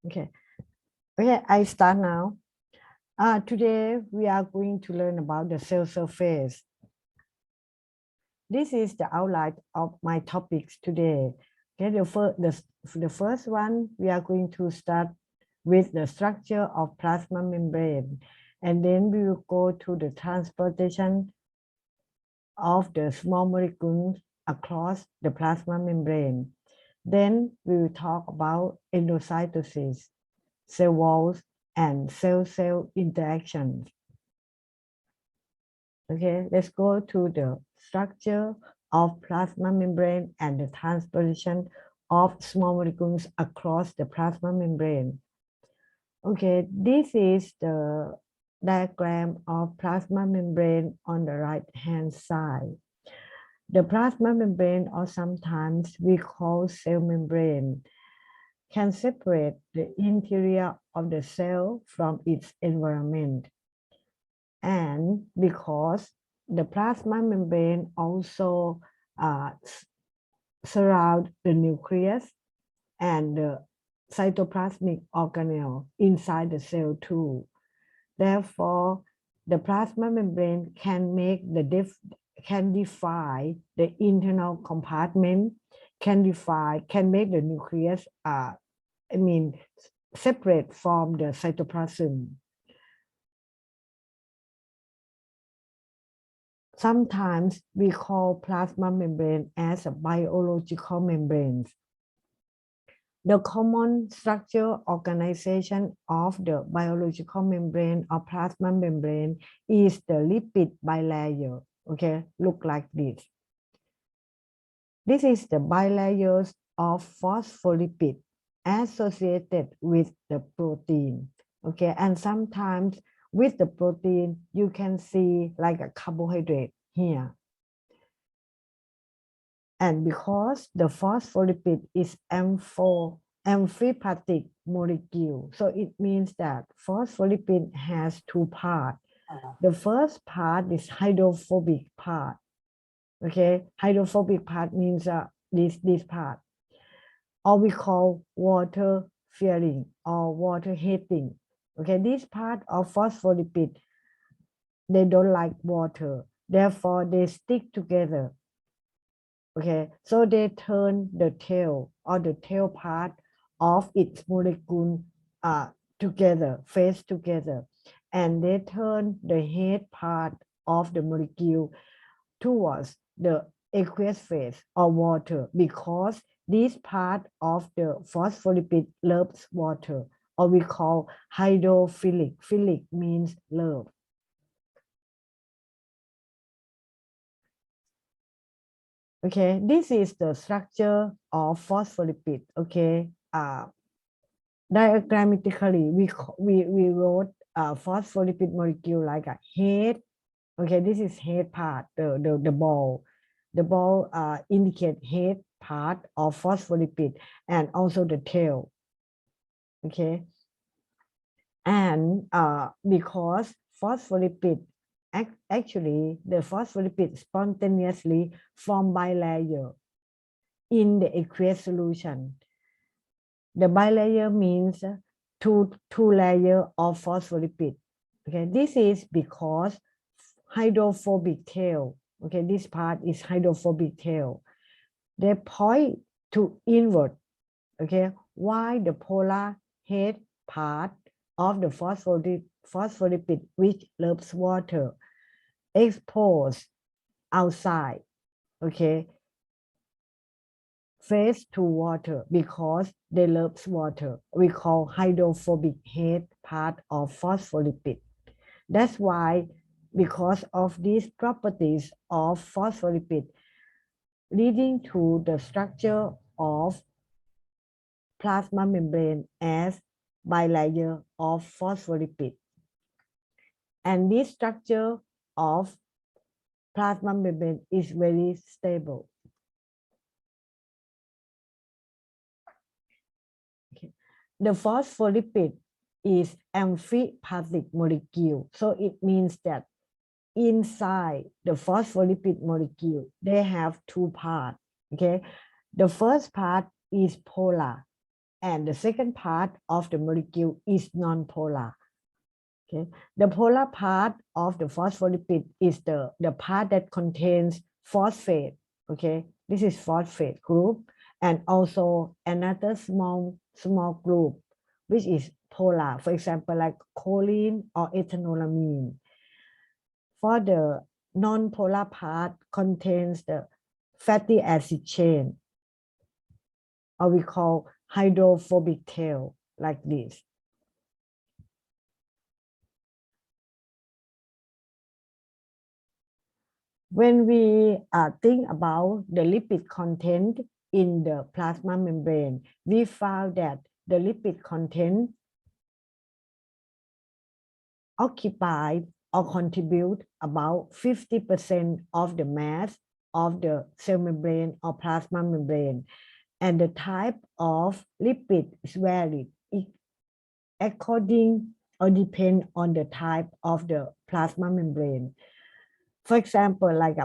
Okay. Okay, I start now. Today we are going to learn about the cell surface. This is the outline of my topics today. Okay, the first one, we are going to start with the structure of plasma membrane, and then we will go to the transportation of the small molecules across the plasma membrane. Then we will talk about endocytosis, cell walls, and cell-cell interactions. Okay, let's go to the structure of plasma membrane and the transportation of small molecules across the plasma membrane. Okay, this is the diagram of plasma membrane on the right hand side. The plasma membrane, or sometimes we call cell membrane, can separate the interior of the cell from its environment. And because the plasma membrane also surround the nucleus and the cytoplasmic organelle inside the cell too. Therefore, the plasma membrane can define the internal compartment, can make the nucleus separate from the cytoplasm. Sometimes we call plasma membrane as a biological membrane. The common structure organization of the biological membrane or plasma membrane is the lipid bilayer. Okay, look like this. This is the bilayers of phospholipid associated with the protein. Okay, and sometimes with the protein, you can see like a carbohydrate here. And because the phospholipid is amphipathic molecule, so it means that phospholipid has two parts. The first part is hydrophobic part. Okay, hydrophobic part means this part, or we call water fearing or water hating. Okay, this part of phospholipid, they don't like water, therefore they stick together. Okay, so they turn the tail or the tail part of its molecule together, face together, and they turn the head part of the molecule towards the aqueous phase or water, because this part of the phospholipid loves water, or we call hydrophilic. Philic means love. Okay, this is the structure of phospholipid. Okay, diagrammatically we wrote a phospholipid molecule like a head. Okay, this is head part, the ball. The ball indicate head part of phospholipid and also the tail. Okay, and because phospholipid actually the phospholipid spontaneously form bilayer in the aqueous solution. The bilayer means two layer of phospholipid. Okay, this is because hydrophobic tail. Okay, this part is hydrophobic tail. They point to inward. Okay, while the polar head part of the phospholipid, which loves water, exposed outside. Okay, face to water because they love water. We call hydrophobic head part of phospholipid. That's why, because of these properties of phospholipid, leading to the structure of plasma membrane as bilayer of phospholipid. And this structure of plasma membrane is very stable. Okay. The phospholipid is amphipathic molecule. So it means that inside the phospholipid molecule, they have two parts. Okay, the first part is polar and the second part of the molecule is non-polar. Okay, the polar part of the phospholipid is the part that contains phosphate. Okay, this is phosphate group, and also another small group which is polar, for example, like choline or ethanolamine. For the non-polar part contains the fatty acid chain, or we call hydrophobic tail, like this. When we think about the lipid content in the plasma membrane, we found that the lipid content occupy or contribute about 50% of the mass of the cell membrane or plasma membrane, and the type of lipid is varied according or depend on the type of the plasma membrane. For example, like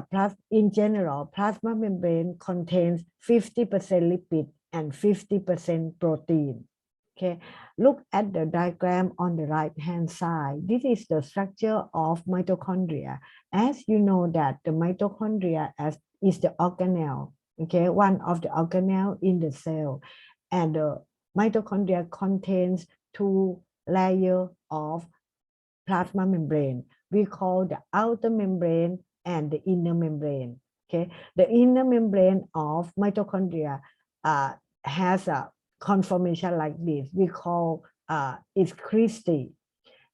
in general, plasma membrane contains 50% lipid and 50% protein. Okay, look at the diagram on the right-hand side. This is the structure of mitochondria. As you know that the mitochondria is the organelle, okay, one of the organelle in the cell, and the mitochondria contains two layers of plasma membrane. We call the outer membrane and the inner membrane. Okay, the inner membrane of mitochondria has a conformation like this. We call it's cristae,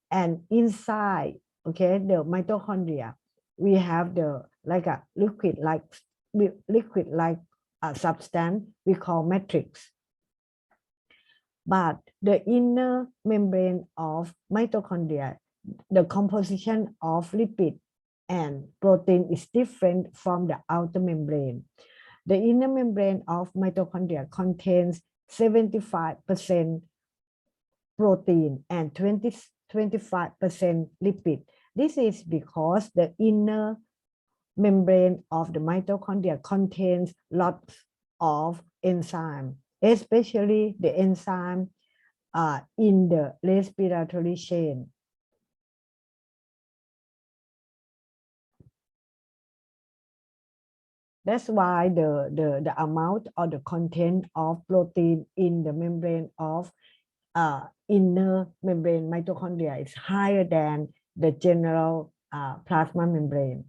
and inside, okay, the mitochondria, we have the like a liquid like substance we call matrix. But the inner membrane of mitochondria, the composition of lipid and protein is different from the outer membrane. The inner membrane of mitochondria contains 75% protein and 25% lipid. This is because the inner membrane of the mitochondria contains lots of enzyme, especially the enzyme in the respiratory chain. That's why the amount or the content of protein in the membrane of inner membrane mitochondria is higher than the general plasma membrane.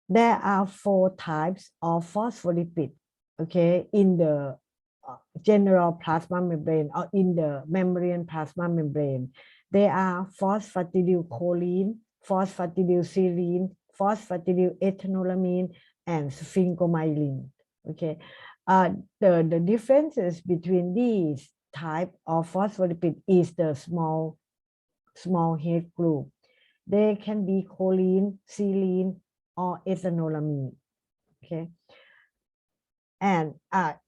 There are 4 types of phospholipid, okay, in the general plasma membrane or in the mammalian plasma membrane. They are phosphatidylcholine, phosphatidylserine, phosphatidylethanolamine, and sphingomyelin. Okay, the differences between these type of phospholipid is the small head group. They can be choline, serine, or ethanolamine. Okay, and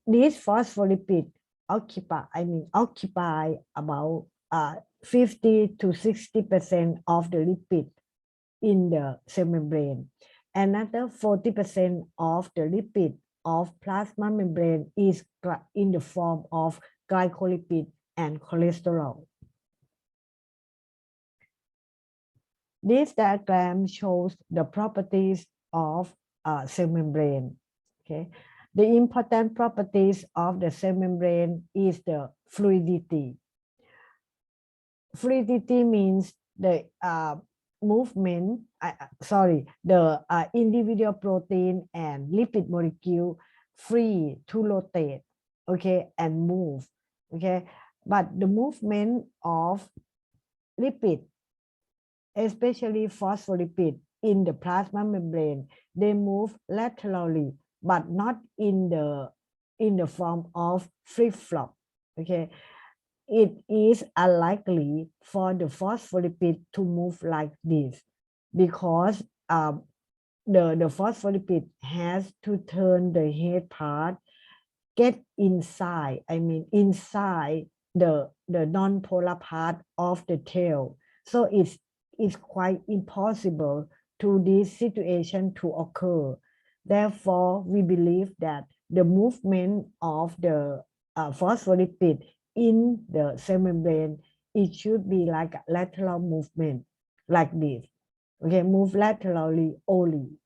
these phospholipid occupy about 50 to 60% of the lipid in the cell membrane. Another 40% of the lipid of plasma membrane is in the form of glycolipid and cholesterol. This diagram shows the properties of cell membrane. Okay, the important properties of the cell membrane is the fluidity. Fluidity means the movement, the individual protein and lipid molecule free to rotate, okay, and move, okay. But the movement of lipid, especially phospholipid in the plasma membrane, they move laterally, but not in the form of flip-flop, okay. It is unlikely for the phospholipid to move like this because the phospholipid has to turn the head part, get inside, inside the non-polar part of the tail. So it's quite impossible to this situation to occur. Therefore, we believe that the movement of the phospholipid in the cell membrane, it should be like a lateral movement, like this. Okay, move laterally only.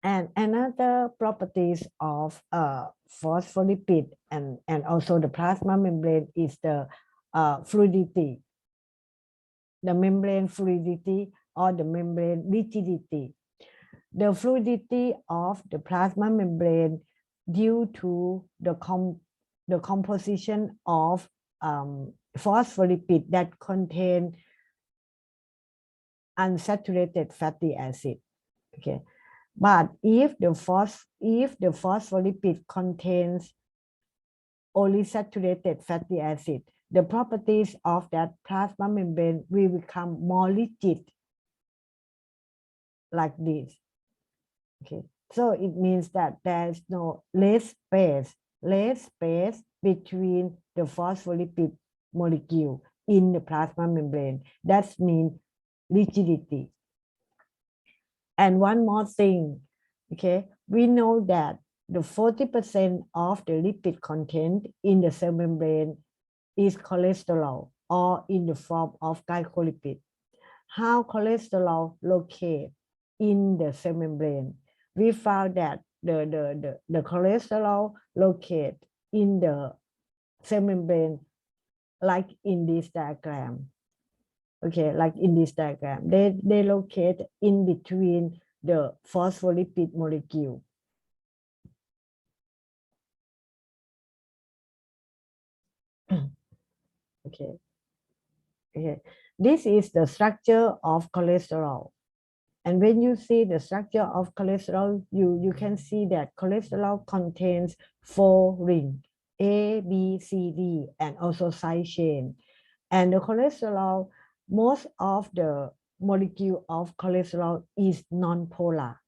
And another properties of phospholipid and also the plasma membrane is the fluidity, the membrane fluidity or the membrane rigidity. The fluidity of the plasma membrane due to the composition of phospholipid that contain unsaturated fatty acid. Okay, but if the phospholipid contains only saturated fatty acid, the properties of that plasma membrane will become more rigid, like this. Okay, so it means that there's no less space between the phospholipid molecule in the plasma membrane. That means rigidity. And one more thing, okay, we know that the 40% of the lipid content in the cell membrane is cholesterol or in the form of glycolipid. How cholesterol locate in the cell membrane? We found that the cholesterol locate in the cell membrane like in this diagram. Okay, like in this diagram, they locate in between the phospholipid molecule. Okay. Okay, this is the structure of cholesterol. And when you see the structure of cholesterol, you can see that cholesterol contains 4 rings, A, B, C, D, and also side chain. And the cholesterol, most of the molecule of cholesterol is non-polar.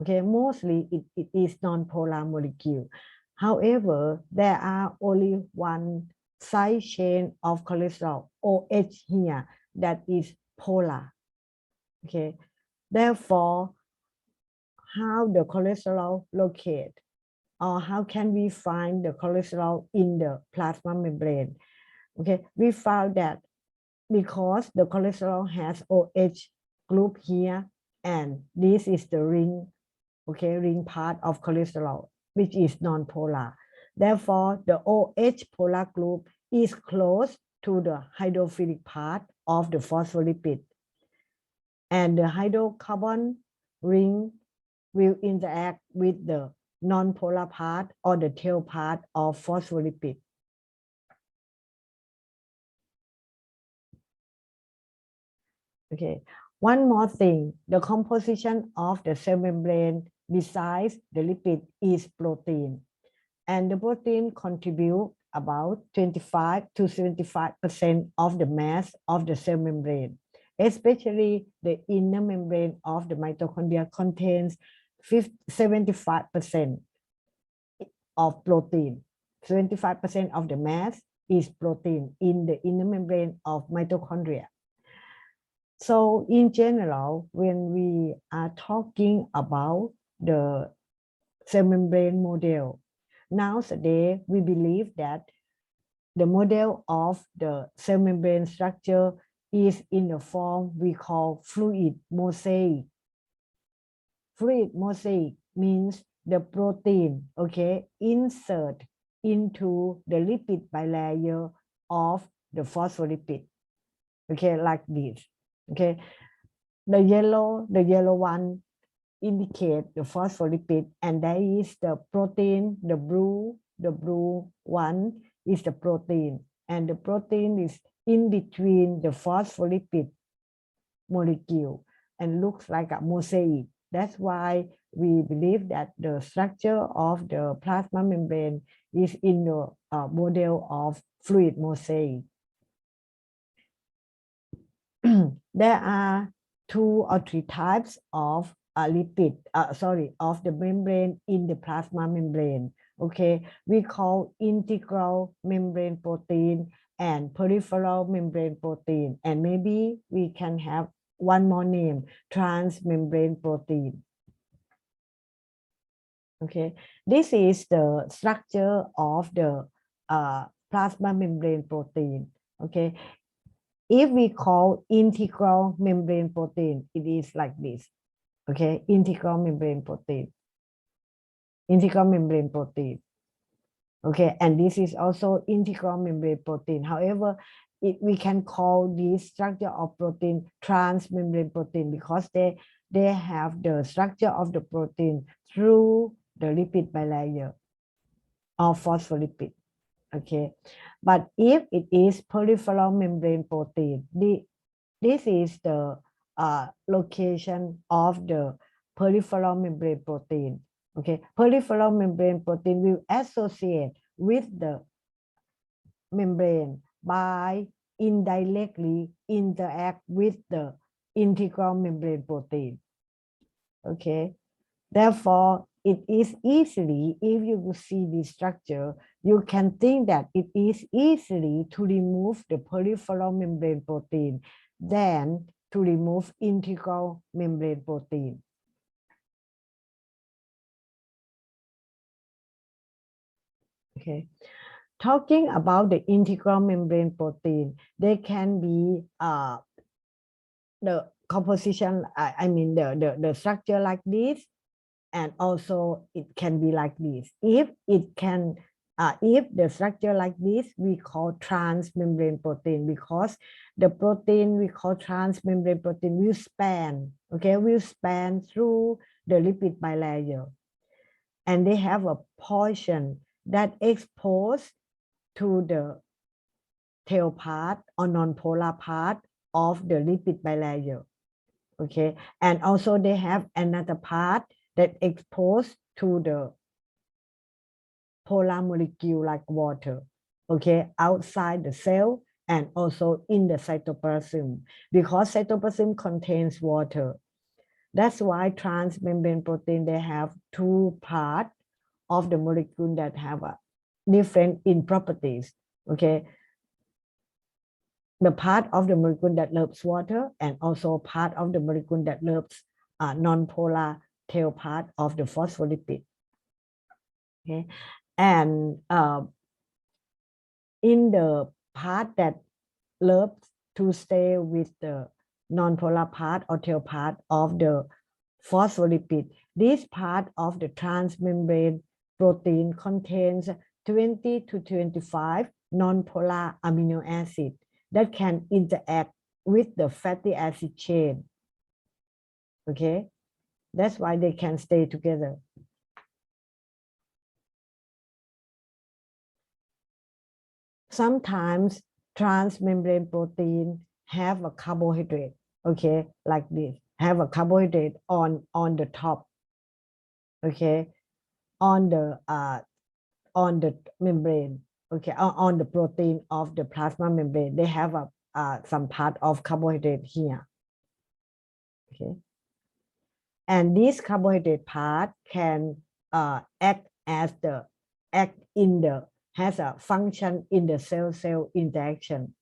Okay, mostly it is non-polar molecule. However, there are only one side chain of cholesterol, OH here, that is polar. Okay, therefore, how the cholesterol locate, or how can we find the cholesterol in the plasma membrane? Okay, we found that because the cholesterol has OH group here, and this is the ring, okay, ring part of cholesterol, which is non-polar. Therefore, the OH polar group is close to the hydrophilic part of the phospholipid. And the hydrocarbon ring will interact with the non-polar part or the tail part of phospholipid. Okay, one more thing, the composition of the cell membrane besides the lipid is protein. And the protein contribute about 25 to 75% of the mass of the cell membrane. Especially the inner membrane of the mitochondria contains 75% of protein. 75% of the mass is protein in the inner membrane of mitochondria. So in general, when we are talking about the cell membrane model, nowadays we believe that the model of the cell membrane structure is in the form we call fluid mosaic. Fluid mosaic means the protein, okay, insert into the lipid bilayer of the phospholipid, okay, like this. Okay, the yellow one indicate the phospholipid, and there is the protein, the blue one is the protein, and the protein is in between the phospholipid molecule and looks like a mosaic. That's why we believe that the structure of the plasma membrane is in the model of fluid mosaic. There are 2 or 3 types of lipid, of the membrane in the plasma membrane. Okay, we call integral membrane protein and peripheral membrane protein, and maybe we can have one more name, transmembrane protein. Okay, this is the structure of the plasma membrane protein. Okay, if we call integral membrane protein, it is like this. Okay, integral membrane protein. Integral membrane protein. Okay, and this is also integral membrane protein. However, we can call this structure of protein transmembrane protein because they have the structure of the protein through the lipid bilayer or phospholipid. Okay, but if it is peripheral membrane protein, this is the location of the peripheral membrane protein. Okay, peripheral membrane protein will associate with the membrane by indirectly interact with the integral membrane protein. Okay, therefore, it is easily, if you see this structure, you can think that it is easily to remove the peripheral membrane protein than to remove integral membrane protein. Okay, talking about the integral membrane protein, they can be the composition, I mean the structure like this, and also it can be like this. If it can, if the structure like this, we call transmembrane protein, because the protein we call transmembrane protein will span, okay, will span through the lipid bilayer, and they have a portion that exposed to the tail part or non-polar part of the lipid bilayer. Okay, and also they have another part that exposed to the polar molecule like water, okay, outside the cell and also in the cytoplasm, because cytoplasm contains water. That's why transmembrane protein, they have two parts of the molecule that have a different in properties. Okay, the part of the molecule that loves water and also part of the molecule that loves non-polar tail part of the phospholipid. Okay, and in the part that loves to stay with the non-polar part or tail part of the phospholipid, this part of the transmembrane protein contains 20 to 25 non-polar amino acids that can interact with the fatty acid chain. Okay, that's why they can stay together. Sometimes transmembrane protein have a carbohydrate, okay, like this, have a carbohydrate on the top, okay, on the membrane, okay, on the protein of the plasma membrane. They have a some part of carbohydrate here, okay, and this carbohydrate part can act in the, has a function in the cell-cell interaction.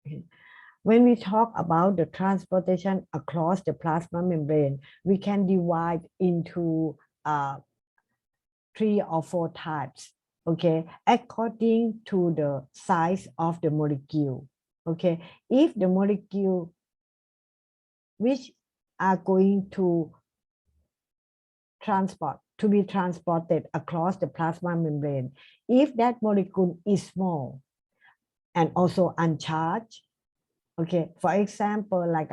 Okay. When we talk about the transportation across the plasma membrane, we can divide into 3 or 4 types, okay, according to the size of the molecule. Okay, if the molecule which are going to be transported across the plasma membrane, if that molecule is small and also uncharged, okay, for example, like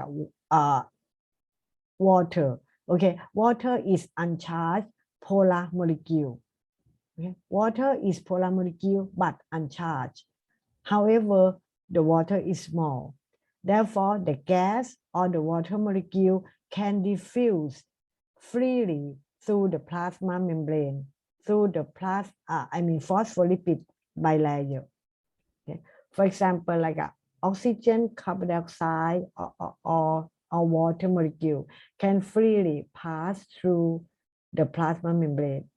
water, okay, water is uncharged polar molecule. Okay, water is polar molecule but uncharged. However, the water is small. Therefore, the gas or the water molecule can diffuse freely through the plasma membrane, through the phospholipid bilayer. Okay. For example, like oxygen, carbon dioxide, or water molecule can freely pass through the plasma membrane.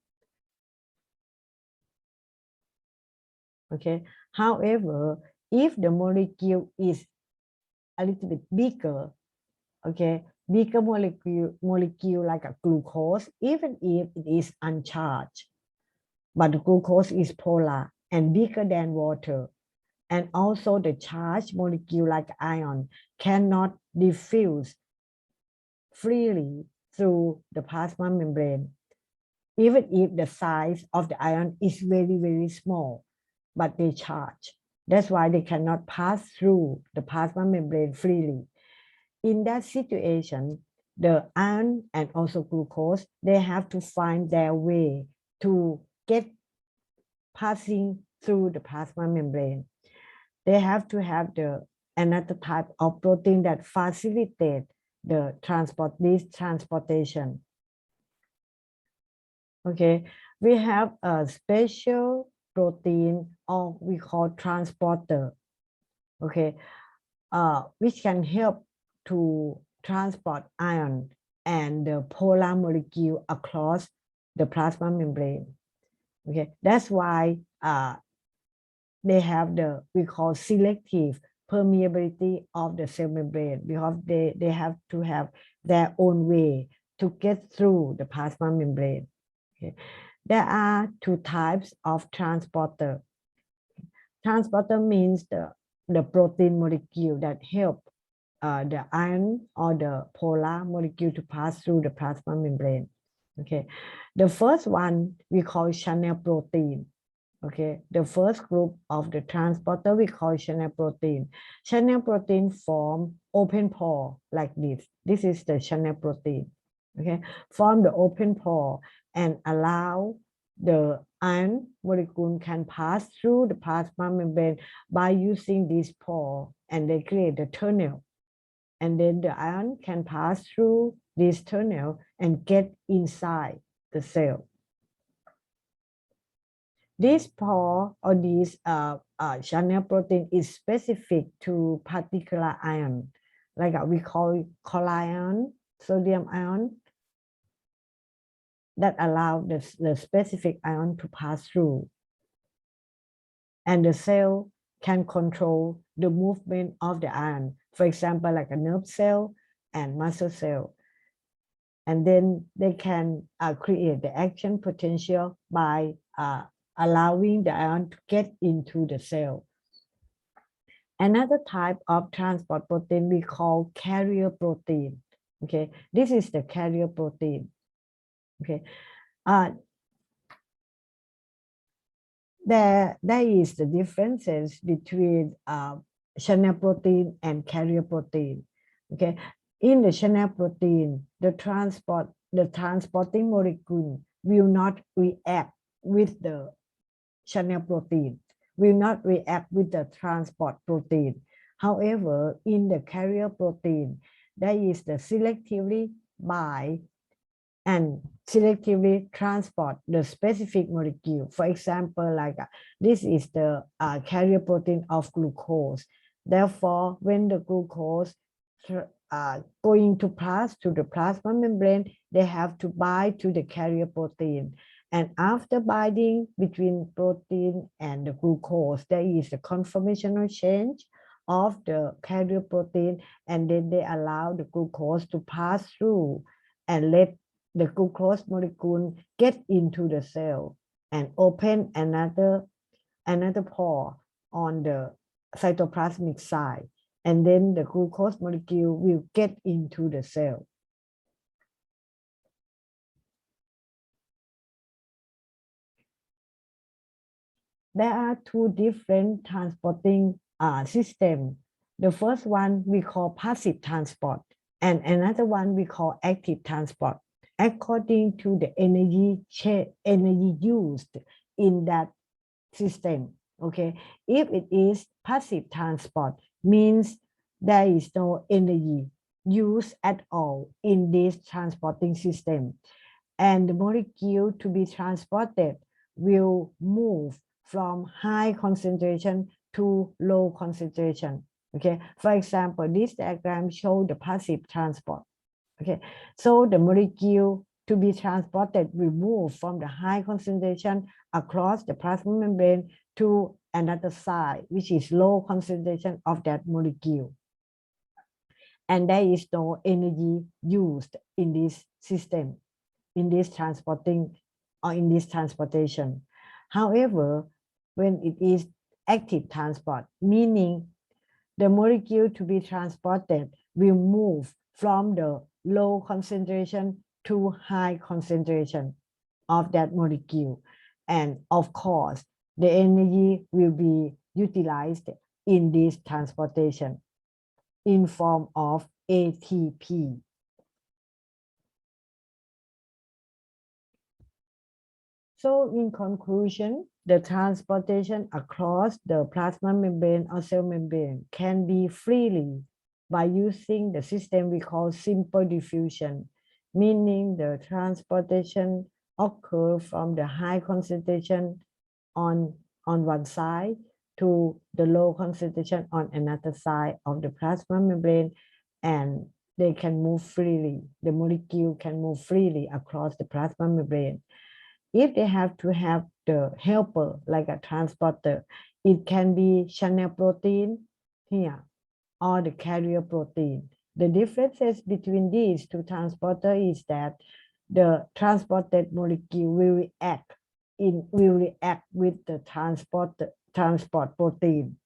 Okay. However, if the molecule is a little bit bigger, okay, bigger molecule like a glucose, even if it is uncharged. But the glucose is polar and bigger than water. And also the charged molecule like ion cannot diffuse freely through the plasma membrane, even if the size of the ion is very, very small, but they charge. That's why they cannot pass through the plasma membrane freely. In that situation, the ion and also glucose, they have to find their way to get passing through the plasma membrane. They have to have another type of protein that facilitate this transportation. Okay, we have a special protein or we call transporter. Okay, which can help to transport ion and the polar molecule across the plasma membrane. Okay, that's why they have we call selective permeability of the cell membrane, because they have to have their own way to get through the plasma membrane. Okay. There are two types of transporter. Transporter means the protein molecule that help the ion or the polar molecule to pass through the plasma membrane. Okay, the first one we call channel protein. Okay, the first group of the transporter we call channel protein. Channel protein form open pore like this. This is the channel protein. Okay, form the open pore and allow the ion molecule can pass through the plasma membrane by using this pore, and they create the tunnel. And then the ion can pass through this tunnel and get inside the cell. This pore or this channel protein is specific to particular ion, like we call chloride ion, sodium ion, that allow the specific ion to pass through. And the cell can control the movement of the ion, for example, like a nerve cell and muscle cell. And then they can create the action potential by allowing the ion to get into the cell. Another type of transport protein we call carrier protein. Okay, this is the carrier protein. Okay, there is the differences between channel protein and carrier protein. Okay, in the channel protein, the transporting molecule will not react with the channel protein, will not react with the transport protein. However, in the carrier protein, there is the selectively bind and selectively transport the specific molecule. For example, like this is the carrier protein of glucose. Therefore, when the glucose going to pass to the plasma membrane, they have to bind to the carrier protein. And after binding between protein and the glucose, there is a conformational change of the carrier protein, and then they allow the glucose to pass through and let the glucose molecule get into the cell and open another pore on the cytoplasmic side, and then the glucose molecule will get into the cell. There are two different transporting systems. The first one we call passive transport, and another one we call active transport, according to the energy used in that system. Okay, if it is passive transport, means there is no energy used at all in this transporting system, and the molecule to be transported will move from high concentration to low concentration. Okay, for example, this diagram shows the passive transport. Okay, so the molecule to be transported will move from the high concentration across the plasma membrane to another side, which is low concentration of that molecule. and there is no energy used in this system, in this transporting or in this transportation. However, when it is active transport, meaning the molecule to be transported will move from the low concentration to high concentration of that molecule. And of course, the energy will be utilized in this transportation in form of ATP. So in conclusion, the transportation across the plasma membrane or cell membrane can be freely by using the system we call simple diffusion, meaning the transportation occurs from the high concentration on one side to the low concentration on another side of the plasma membrane, and they can move freely. The molecule can move freely across the plasma membrane. If they have to have the helper like a transporter, it can be channel protein here or the carrier protein. The differences between these two transporters is that the transported molecule will react with the transport protein.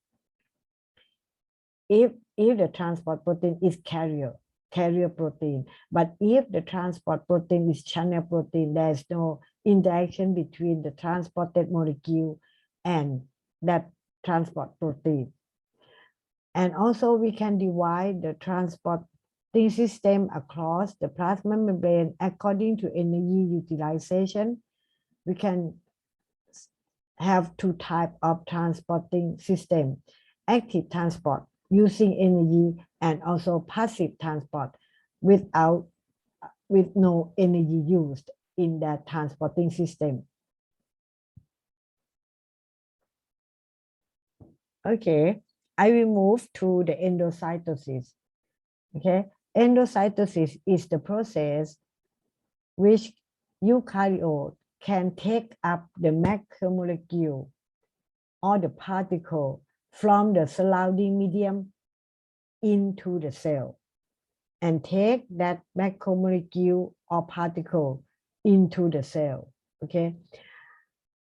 If the transport protein is carrier protein, but if the transport protein is channel protein, there is no interaction between the transported molecule and that transport protein. And also we can divide the transporting system across the plasma membrane according to energy utilization. We can have two types of transporting system: active transport using energy, and also passive transport with no energy used in that transporting system. Okay, I will move to the endocytosis. Okay, endocytosis is the process which eukaryote can take up the macromolecule or the particle from the surrounding medium into the cell and take that macromolecule or particle into the cell. Okay,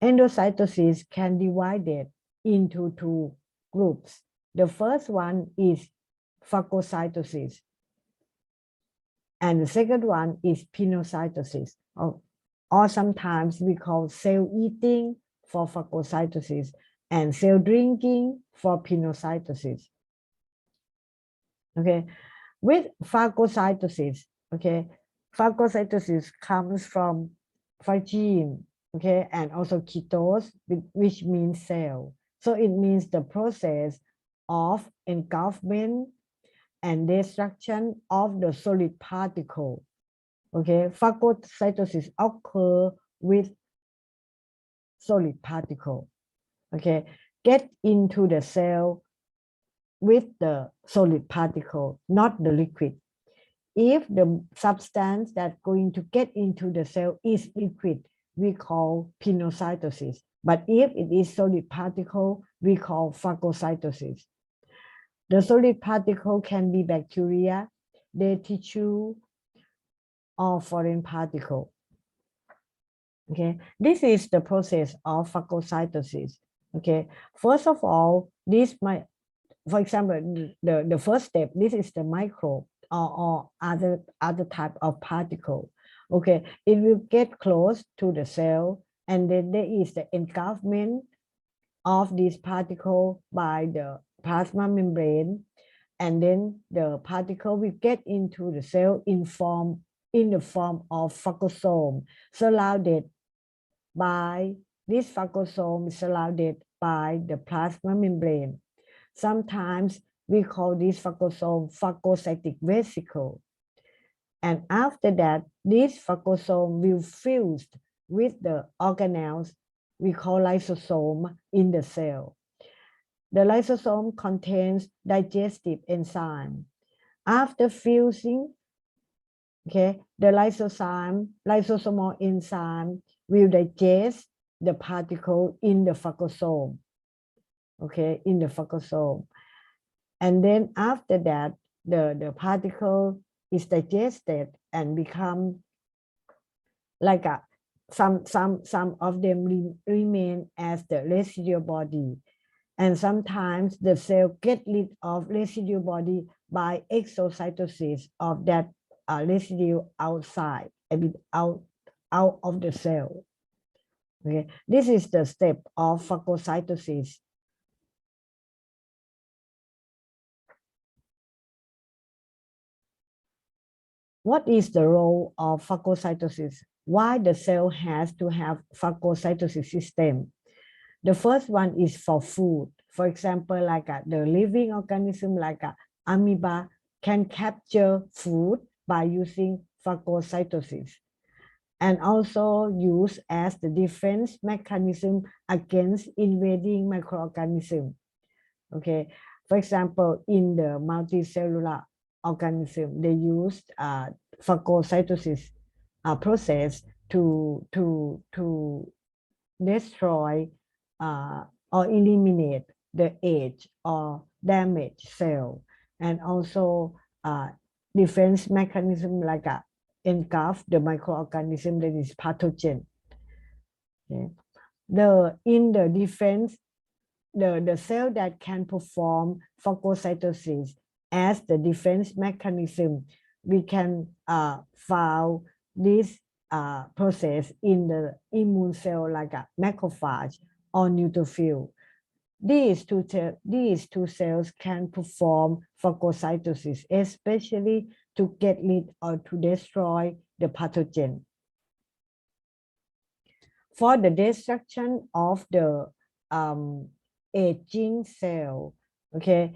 endocytosis can be divided into two groups. The first one is phagocytosis, and the second one is pinocytosis, or sometimes we call cell eating for phagocytosis and cell drinking for pinocytosis. Okay, with phagocytosis, okay, phagocytosis comes from phagine, okay, and also ketose, which means cell. So it means the process of engulfment and destruction of the solid particle. Okay, phagocytosis occurs with solid particle. Okay, get into the cell with the solid particle, not the liquid. If the substance that's going to get into the cell is liquid, we call pinocytosis. But if it is solid particle, we call phagocytosis. The solid particle can be bacteria, dead tissue, or foreign particle. Okay, this is the process of phagocytosis. Okay, first of all, this might, for example, the first step, this is the microbe or other type of particle. Okay, it will get close to the cell, and then there is the engulfment of this particle by the plasma membrane, and then the particle will get into the cell in the form of phagosome, surrounded by this phagosome, surrounded by the plasma membrane. Sometimes we call this phagosome phagocytic vesicle. And after that, this phagosome will fuse with the organelles we call lysosome in the cell. The lysosome contains digestive enzyme. After fusing, okay, the lysosomal enzyme will digest the particle in the phagosome. Okay, in the phagosome. And then after that, the particle is digested and become like a some of them remain as the residual body, and sometimes the cell get rid of residual body by exocytosis of that residue outside, a bit out of the cell. Okay, this is the step of phagocytosis. What is the role of phagocytosis? Why the cell has to have phagocytosis system? The first one is for food. For example, like the living organism like amoeba can capture food by using phagocytosis, and also use as the defense mechanism against invading microorganisms. Okay, for example, in the multicellular organism, they used phagocytosis process to destroy or eliminate the age or damaged cell, and also defense mechanism like engulf the microorganism that is pathogen. Okay. In the defense, the cell that can perform phagocytosis as the defense mechanism, we can found this process in the immune cell like a macrophage or neutrophil. These two cells can perform phagocytosis, especially to get rid or to destroy the pathogen. For the destruction of the aging cell, okay,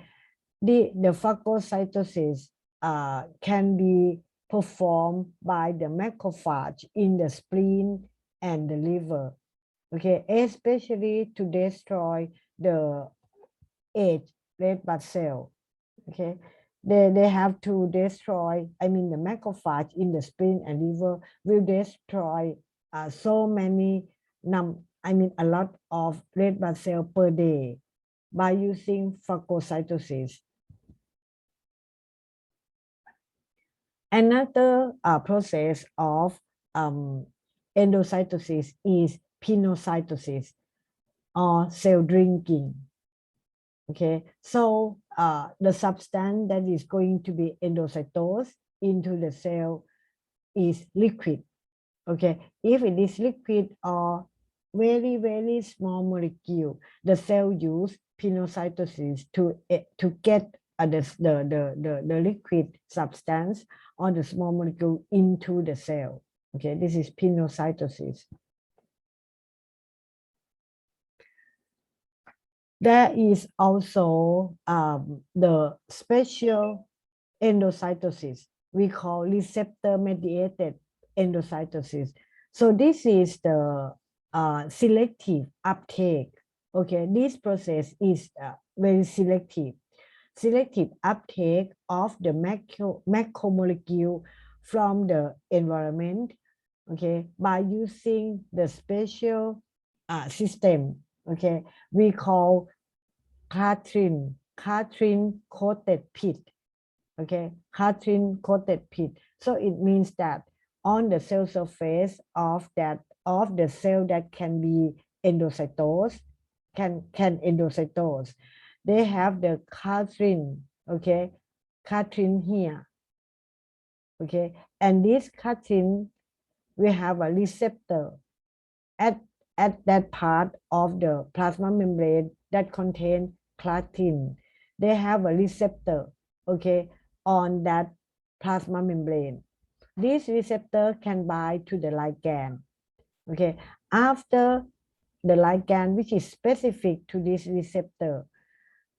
the phagocytosis can be performed by the macrophage in the spleen and the liver, okay, especially to destroy the aged red blood cell. Okay, they have to destroy, I mean the macrophage in the spleen and liver will destroy so many a lot of red blood cell per day by using phagocytosis. Another process of endocytosis is pinocytosis or cell drinking. Okay, so the substance that is going to be endocytosed into the cell is liquid. Okay, if it is liquid or very, very small molecule, the cell use pinocytosis to get the liquid substance or the small molecule into the cell. Okay, this is pinocytosis. There is also the special endocytosis we call receptor mediated endocytosis. So this is the selective uptake. Okay, this process is very selective. Selective uptake of the macromolecule from the environment, okay, by using the special system, okay, we call Catherine coated pit. Okay, Catherine coated pit. So it means that on the cell surface of the cell that can be endocytosed, can endocytose, they have the Catherine, okay, Catherine here, okay, and this Catherine we have a receptor at that part of the plasma membrane that contain clathrin. They have a receptor, okay, on that plasma membrane. This receptor can bind to the ligand. Okay, after the ligand, which is specific to this receptor,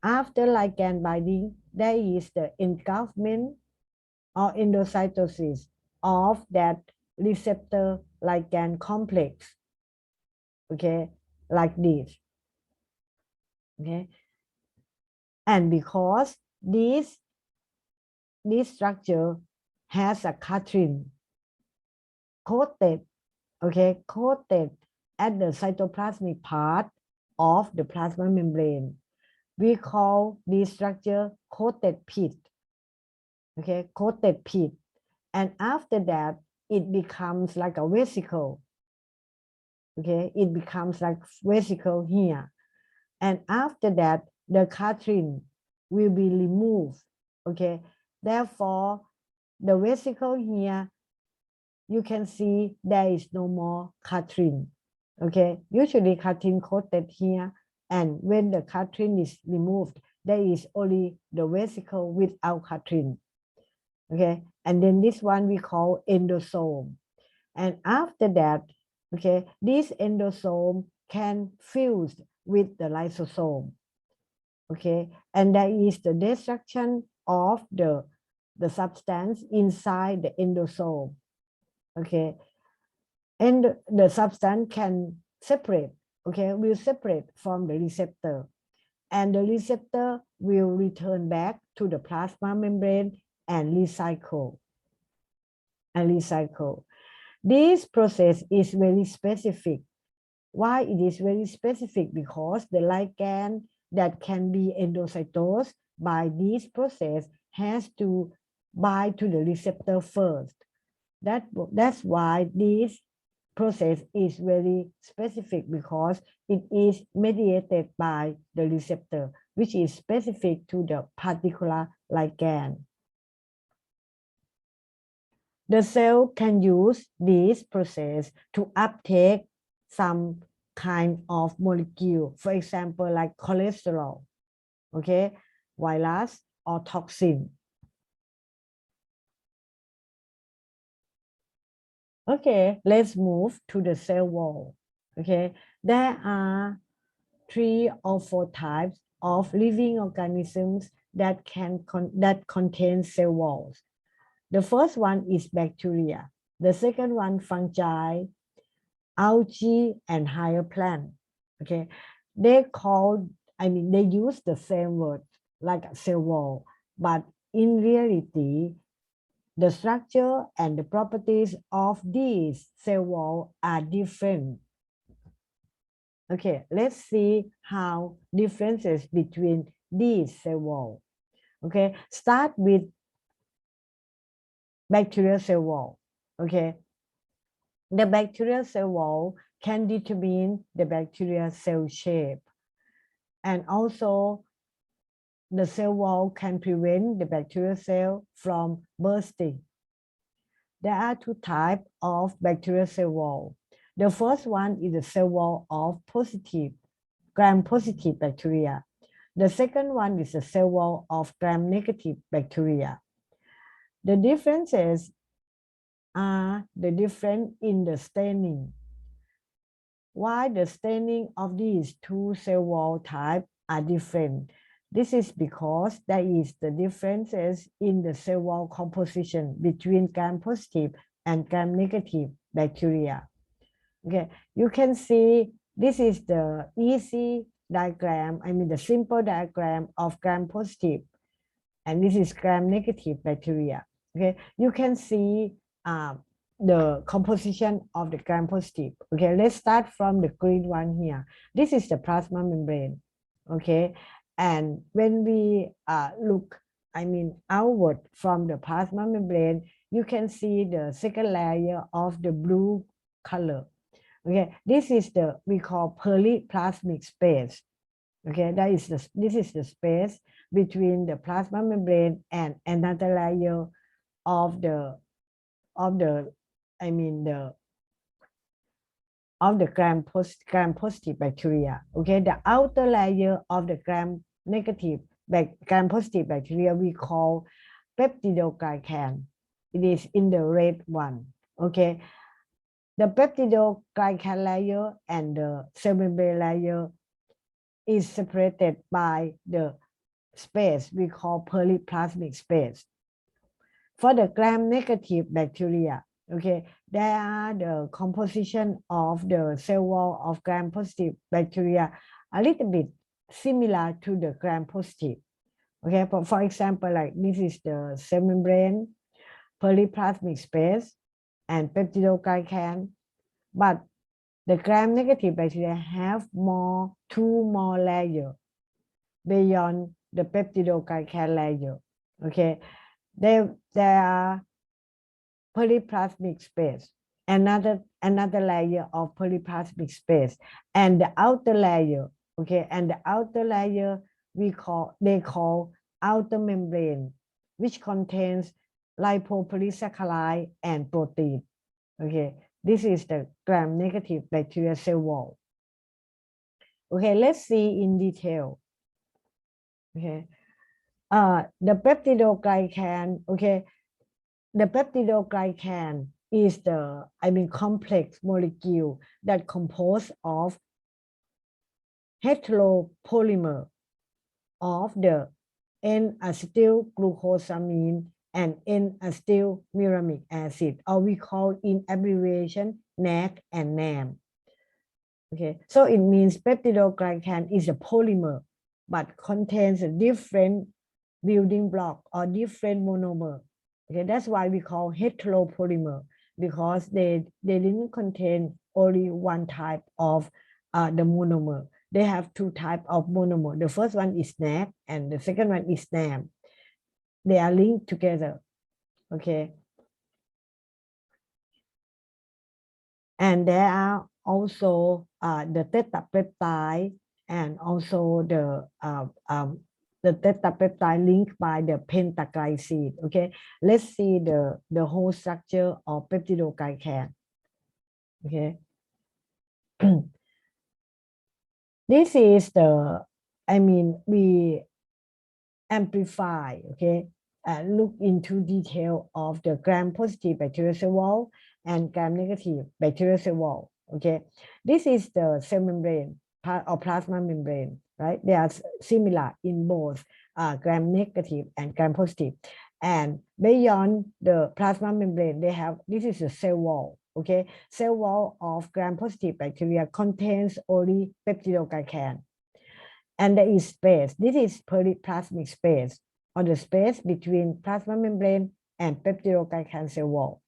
after ligand binding, there is the engulfment or endocytosis of that receptor ligand complex. Okay, like this. Okay, and because this structure has a Catherine coated, okay, coated at the cytoplasmic part of the plasma membrane, we call this structure coated pit. okay, coated pit. And after that, it becomes like a vesicle. Okay, it becomes like vesicle here. And after that, the cartridge will be removed. Okay, therefore, the vesicle here, you can see there is no more cartridge. Okay, usually cartridge coated here, and when the cartridge is removed, there is only the vesicle without cartridge. Okay, and then this one we call endosome. And after that, okay, this endosome can fuse with the lysosome. Okay, and there is the destruction of the substance inside the endosome. Okay, and the substance can separate, okay, will separate from the receptor, and the receptor will return back to the plasma membrane and recycle. This process is very specific. Why it is very specific? Because the ligand that can be endocytosed by this process has to bind to the receptor first. That's why this process is very specific, because it is mediated by the receptor, which is specific to the particular ligand. The cell can use this process to uptake some kind of molecule, for example, like cholesterol, okay, virus or toxin. Okay, let's move to the cell wall. Okay, there are 3 or 4 types of living organisms that contain cell walls. The first one is bacteria. The second one, fungi, algae, and higher plant. Okay, they use the same word like a cell wall, but in reality, the structure and the properties of these cell wall are different. Okay, let's see how differences between these cell wall. Okay, start with bacterial cell wall. Okay, the bacterial cell wall can determine the bacterial cell shape, and also the cell wall can prevent the bacterial cell from bursting. There are 2 types of bacterial cell wall. The first one is the cell wall of gram-positive bacteria. The second one is the cell wall of gram-negative bacteria. The differences are the difference in the staining. Why the staining of these 2 cell wall types are different? This is because there is the differences in the cell wall composition between gram-positive and gram-negative bacteria. Okay, you can see this is the easy diagram, the simple diagram of gram-positive, and this is gram-negative bacteria. Okay, you can see the composition of the gram-positive. Okay, let's start from the green one here. This is the plasma membrane. Okay, and when we look, outward from the plasma membrane, you can see the second layer of the blue color. Okay, this is the we call periplasmic space. Okay, this is the space between the plasma membrane and another layer of the gram-positive bacteria. Okay, the outer layer of the gram-positive bacteria we call peptidoglycan. It is in the red one. Okay, the peptidoglycan layer and the cell membrane layer is separated by the space we call periplasmic space. For the gram-negative bacteria, okay, there are the composition of the cell wall of gram-positive bacteria a little bit similar to the gram-positive. Okay, for example, like this is the cell membrane, periplasmic space, and peptidoglycan, but the gram-negative bacteria have 2 more layers beyond the peptidoglycan layer. Okay, there are polyplasmic space, another layer of polyplasmic space, and the outer layer, okay, and the outer layer they call outer membrane, which contains lipopolysaccharide and protein. Okay, this is the gram-negative bacterial cell wall. Okay, let's see in detail. Okay, the peptidoglycan. Okay, the peptidoglycan is the complex molecule that composed of heteropolymer of the N-acetylglucosamine and N-acetylmuramic acid, or we call in abbreviation NAC and NAM. Okay, so it means peptidoglycan is a polymer, but contains a different building block or different monomer. Okay, that's why we call heteropolymer, because they didn't contain only one type of the monomer. They have two types of monomer. The first one is NAC and the second one is NAM. They are linked together. Okay. And there are also the tetrapeptide and also the tetrapeptide linked by the pentaglycine. Okay, let's see the whole structure of peptidoglycan. Okay. This is the, we amplify, okay, look into detail of the gram-positive bacterial cell wall and gram-negative bacterial cell wall, okay. This is the cell membrane or plasma membrane, right? They are similar in both gram-negative and gram-positive. And beyond the plasma membrane, they have, this is a cell wall, okay. Cell wall of gram-positive bacteria contains only peptidoglycan. And there is space. This is polyplasmic space, or the space between plasma membrane and peptidoglycan cell wall.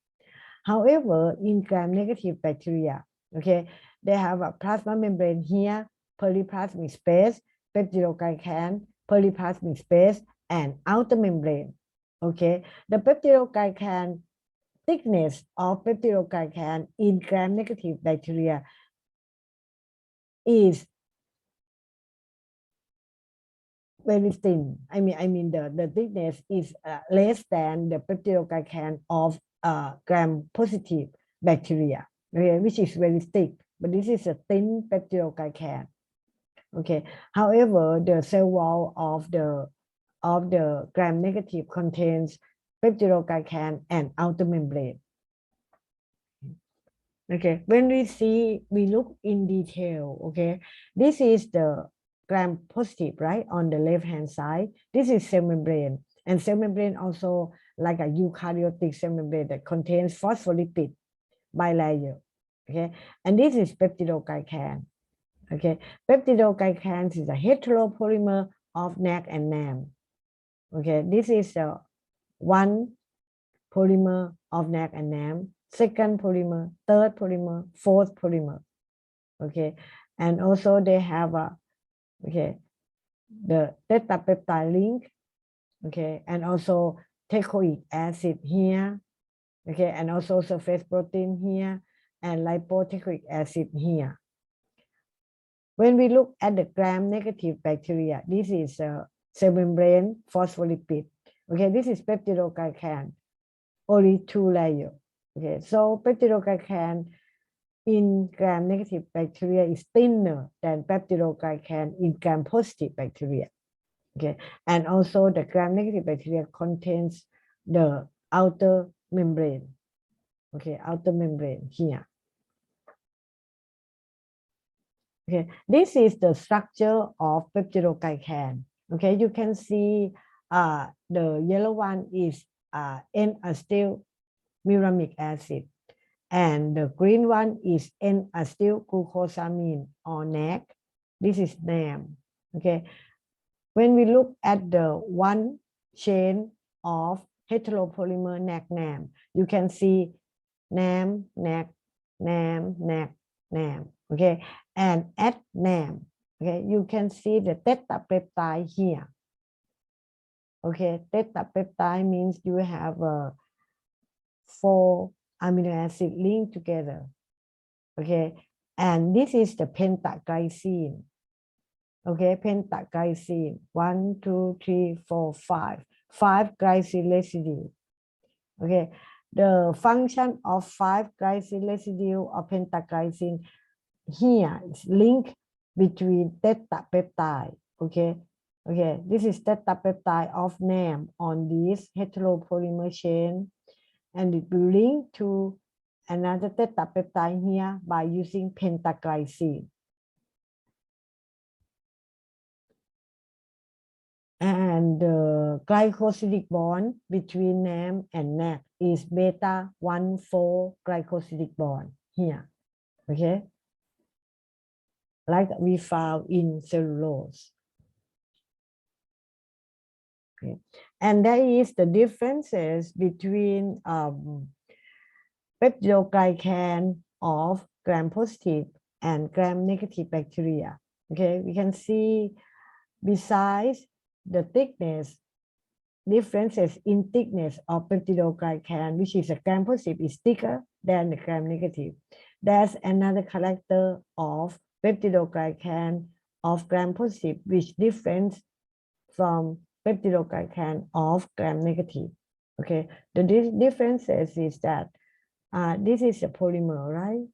However, in gram-negative bacteria, okay, they have a plasma membrane here, polyplasmic space, peptidoglycan, polyplasmic space, and outer membrane. Okay, the peptidoglycan thickness of peptidoglycan in gram-negative bacteria is very thin. The thickness is less than the peptidoglycan of gram-positive bacteria, okay, which is very thick. But this is a thin peptidoglycan. Okay. However, the cell wall of the gram-negative contains peptidoglycan and outer membrane. Okay. When we look in detail. Okay. This is the gram-positive, right, on the left-hand side. This is cell membrane, and cell membrane also like a eukaryotic cell membrane that contains phospholipid bilayer. Okay, and this is peptidoglycan. Okay, peptidoglycan is a heteropolymer of NAC and NAM. Okay, this is one polymer of NAC and NAM, second polymer, third polymer, fourth polymer. Okay, and also they have a the tetrapeptide link, okay, and also teichoic acid here, okay, and also surface protein here, and lipoteichoic acid here. When we look at the gram-negative bacteria, this is a cell membrane phospholipid. Okay, this is peptidoglycan, only two layers. Okay, so peptidoglycan in gram-negative bacteria is thinner than peptidoglycan in gram-positive bacteria. Okay, and also the gram-negative bacteria contains the outer membrane. Okay, outer membrane here. Okay, this is the structure of peptidoglycan. Okay, you can see the yellow one is N-acetylmuramic acid, and the green one is N-acetylglucosamine or NAC. This is NAM. Okay, when we look at the one chain of heteropolymer NAC-NAM, you can see NAM, NAC, NAM, NAC, NAM. Okay, and at NAM, okay, you can see the tetrapeptide here. Okay, tetrapeptide means you have 4 amino acid linked together. Okay, and this is the pentaglycine. Okay, pentaglycine 1, 2, 3, 4, 5. 5 glycine residue. Okay, the function of 5 glycine residue of pentaglycine here is link between tetrapeptide. Okay, this is tetrapeptide of NAM on this heteropolymer chain, and it will link to another tetrapeptide here by using pentaglycine. And the glycosidic bond between NAM and NAC is beta 1,4 glycosidic bond here. Okay, like we found in cellulose. Okay, and there is the differences between peptidoglycan of gram-positive and gram-negative bacteria. Okay, we can see besides the thickness, differences in thickness of peptidoglycan, which is a gram-positive, is thicker than the gram-negative. There's another character of peptidoglycan of gram-positive, which differs from peptidoglycan of gram-negative. Okay, the differences is that this is a polymer, right?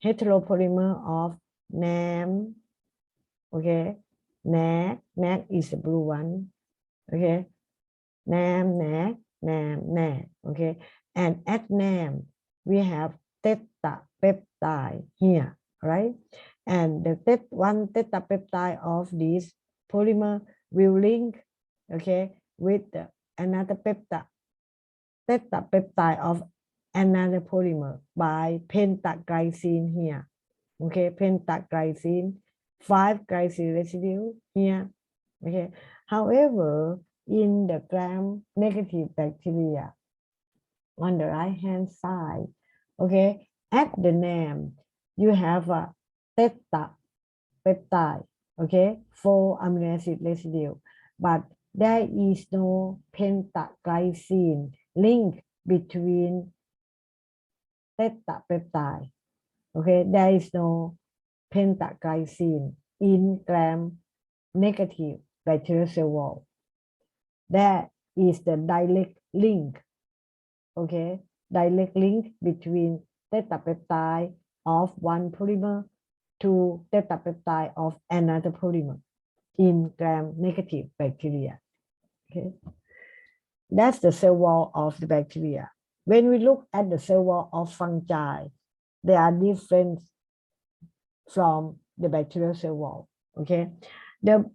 Heteropolymer of NAM. Okay, NAC is the blue one. Okay, NAC. Okay, and at NAM we have tetrapeptide here, right? And the one tetrapeptide of this polymer will link, okay, with another tetrapeptide of another polymer by pentaglycine here. Okay, pentaglycine, 5 glycine residue here. Okay, however, in the gram-negative bacteria on the right-hand side, okay, at the NAM, you have a tetrapeptide, okay, 4 amino acid residue, but there is no pentaglycine link between tetrapeptide. Okay, there is no pentaglycine in gram-negative bacterial cell wall. There is the direct link, okay, direct link between tetrapeptide of one polymer to tetrapeptide of another polymer in gram-negative bacteria. Okay, that's the cell wall of the bacteria. When we look at the cell wall of fungi, they are different from the bacterial cell wall. Okay, the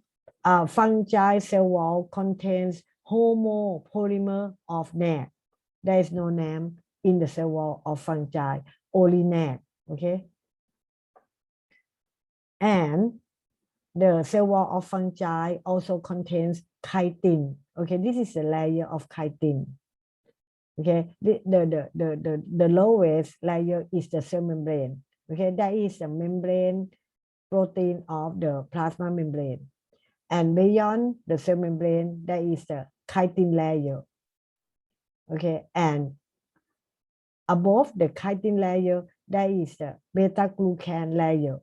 fungi cell wall contains homopolymer of NAC. There is no NAM in the cell wall of fungi, only NAC. Okay, and the cell wall of fungi also contains chitin. Okay, this is the layer of chitin. Okay, the lowest layer is the cell membrane. Okay, that is the membrane protein of the plasma membrane, and beyond the cell membrane there is the chitin layer. Okay, and above the chitin layer there is the beta glucan layer,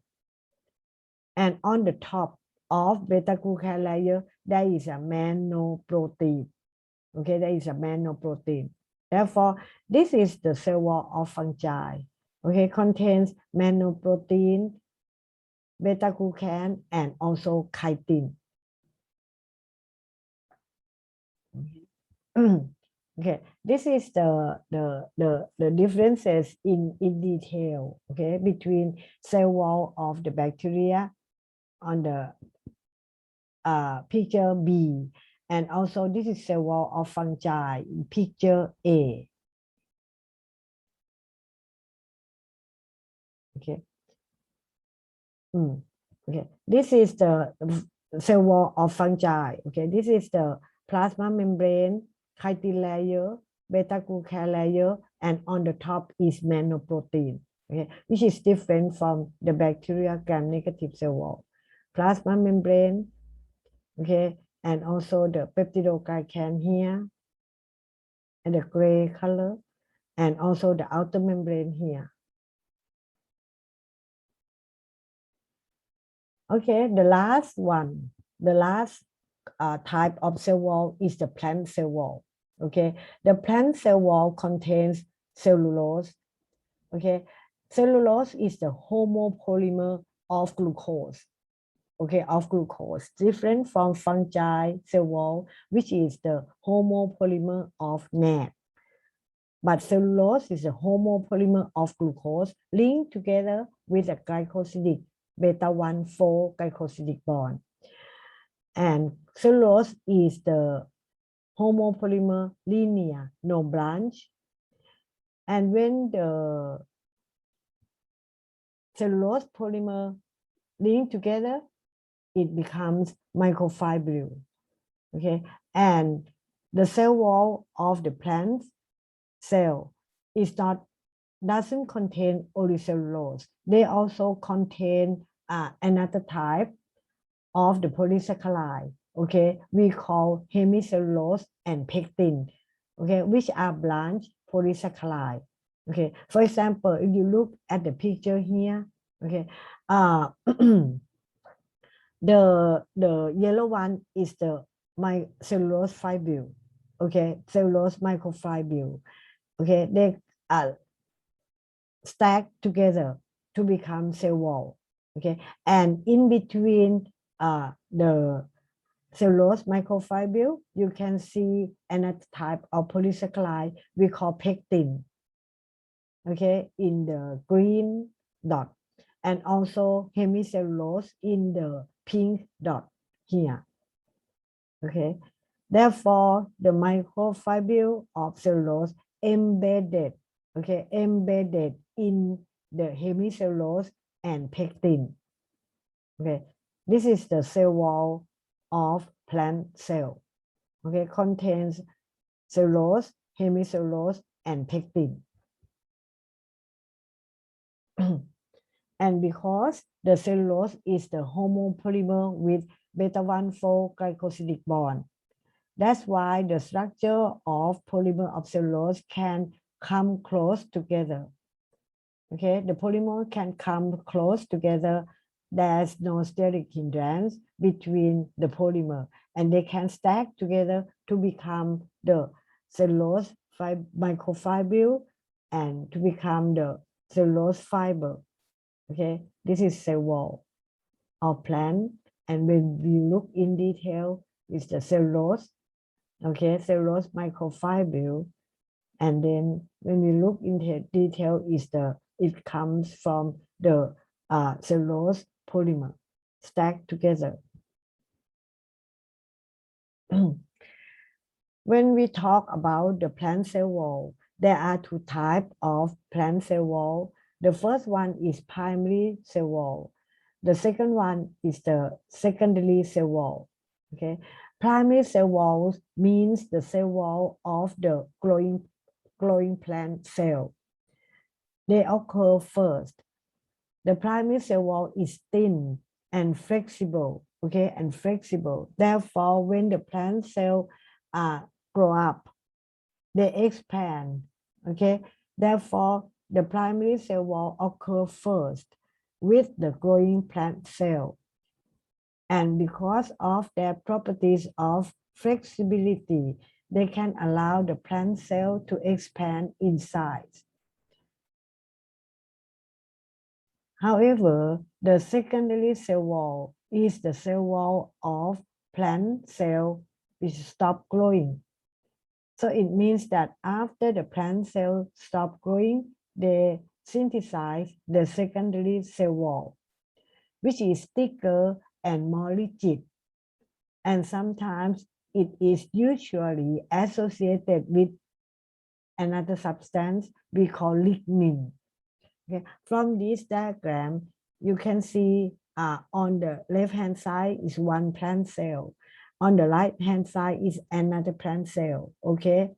and on the top of beta glucan layer there is a mannoprotein. Okay, there is a mannoprotein. Therefore, this is the cell wall of fungi. Okay, contains mannoprotein, beta glucan, and also chitin. Okay, this is the differences in detail, okay, between cell wall of the bacteria on the picture B, and also this is cell wall of fungi in picture A. Okay. Okay, this is the cell wall of fungi. Okay, this is the plasma membrane, chitin layer, beta glucan layer, and on the top is mannoprotein. Okay, which is different from the bacteria gram-negative cell wall. Plasma membrane, okay, and also the peptidoglycan here, and the gray color, and also the outer membrane here. Okay, the last one, the last type of cell wall is the plant cell wall. Okay, the plant cell wall contains cellulose. Okay, cellulose is the homopolymer of glucose. Okay, of glucose, different from fungi cell wall, which is the homopolymer of NAD. But cellulose is a homopolymer of glucose linked together with a glycosidic beta-1,4 glycosidic bond. And cellulose is the homopolymer linear, no branch. And when the cellulose polymer link together, it becomes microfibril. Okay, and the cell wall of the plant cell doesn't contain only cellulose. They also contain another type of the polysaccharide. Okay, we call hemicellulose and pectin. Okay, which are branch polysaccharide. Okay, for example, if you look at the picture here, okay, the yellow one is the cellulose fibril. Okay, cellulose microfibril. Okay, they are stacked together to become cell wall. Okay, and in between the cellulose microfibril, you can see another type of polysaccharide we call pectin. Okay, in the green dot, and also hemicellulose in the pink dot here. Okay, therefore the microfibril of cellulose embedded, okay, embedded in the hemicellulose and pectin. Okay, this is the cell wall of plant cell. Okay, contains cellulose, hemicellulose, and pectin. And because the cellulose is the homopolymer with beta-1,4 glycosidic bond, that's why the structure of polymer of cellulose can come close together. Okay, the polymer can come close together. There's no steric hindrance between the polymer, and they can stack together to become the cellulose microfibril and to become the cellulose fiber. Okay, this is cell wall of plant, and when we look in detail, it's the cellulose. Okay, cellulose microfibril, and then when we look into detail, it comes from the cellulose polymer stacked together. When we talk about the plant cell wall, there are two types of plant cell wall. The first one is primary cell wall. The second one is the secondary cell wall. Okay, primary cell walls means the cell wall of the growing plant cell. They occur first. The primary cell wall is thin and flexible. Okay, and flexible. Therefore, when the plant cell grow up, they expand. Okay, therefore the primary cell wall occur first with the growing plant cell, and because of their properties of flexibility, they can allow the plant cell to expand in size. However, the secondary cell wall is the cell wall of plant cell which stop growing. So it means that after the plant cell stop growing, they synthesize the secondary cell wall, which is thicker and more rigid. And sometimes it is usually associated with another substance we call lignin. Okay. From this diagram, you can see on the left-hand side is one plant cell. On the right-hand side is another plant cell. Okay.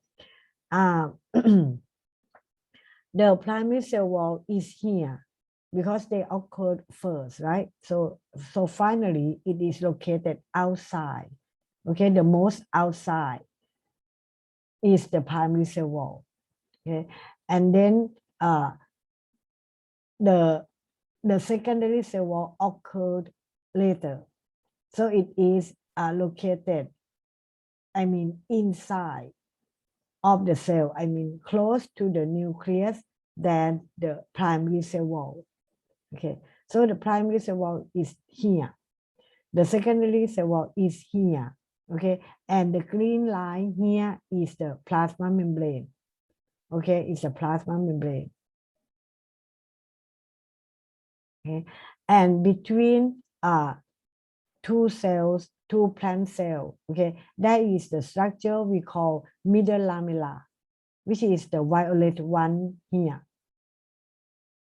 The primary cell wall is here because they occurred first, right? So finally, it is located outside. Okay, the most outside is the primary cell wall. Okay, and then the secondary cell wall occurred later. So it is located, I mean, inside of the cell, I mean, close to the nucleus than the primary cell wall. Okay, so the primary cell wall is here. The secondary cell wall is here. Okay, and the green line here is the plasma membrane. Okay, it's a plasma membrane. Okay, and between two cells, two plant cells, okay, that is the structure we call middle lamella, which is the violet one here.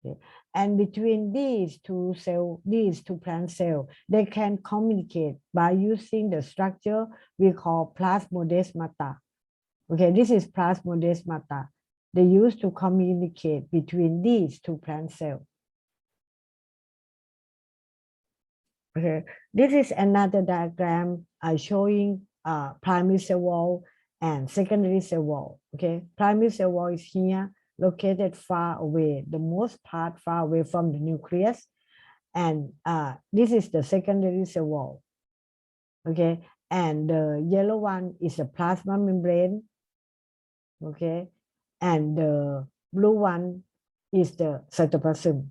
Okay. And between these two cells, these two plant cells, they can communicate by using the structure we call plasmodesmata. Okay, this is plasmodesmata. They use to communicate between these two plant cells. Okay, this is another diagram showing primary cell wall and secondary cell wall. Okay, primary cell wall is here, located far away, the most part far away from the nucleus, and this is the secondary cell wall. Okay, and the yellow one is the plasma membrane. Okay, and the blue one is the cytoplasm.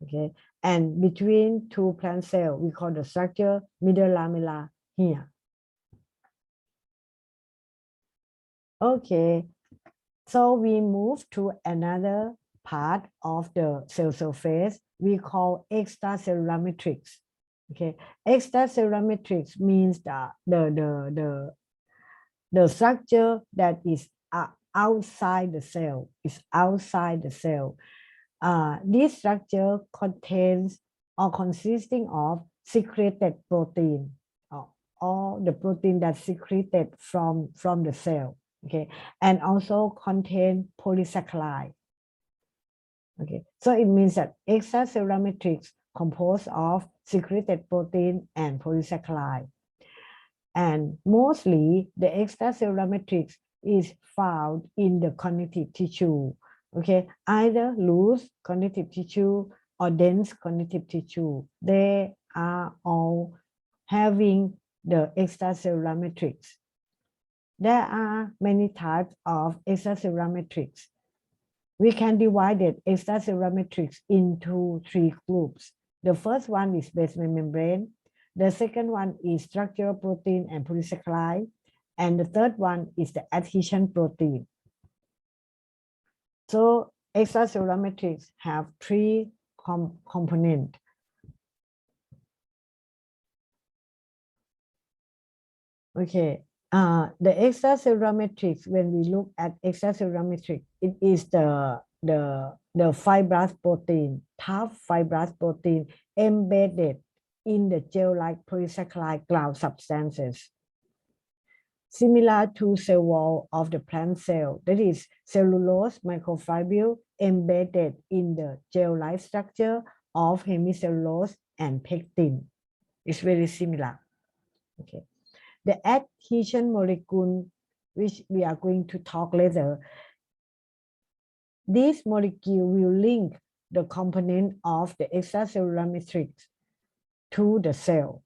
Okay, and between two plant cells, we call the structure middle lamella here. Okay, so we move to another part of the cell surface we call extracellular matrix. Okay, extracellular matrix means the structure that is outside the cell, is outside the cell. This structure contains or consisting of secreted protein, or the protein that's secreted from the cell. Okay, and also contain polysaccharide. Okay, so it means that extracellular matrix composed of secreted protein and polysaccharide. And mostly the extracellular matrix is found in the connective tissue. Okay, either loose connective tissue or dense connective tissue. They are all having the extracellular matrix. There are many types of extracellular matrix. We can divide the extracellular matrix into three groups. The first one is basement membrane. The second one is structural protein and polysaccharide. And the third one is the adhesion protein. So extracellular matrix have three components. Okay, the extracellular matrix, when we look at extracellular matrix, it is the fibrous protein, tough fibrous protein embedded in the gel-like polysaccharide ground substances. Similar to cell wall of the plant cell, that is cellulose microfibril embedded in the gel-like structure of hemicellulose and pectin. It's very similar. Okay. The adhesion molecule, which we are going to talk later, this molecule will link the component of the extracellular matrix to the cell.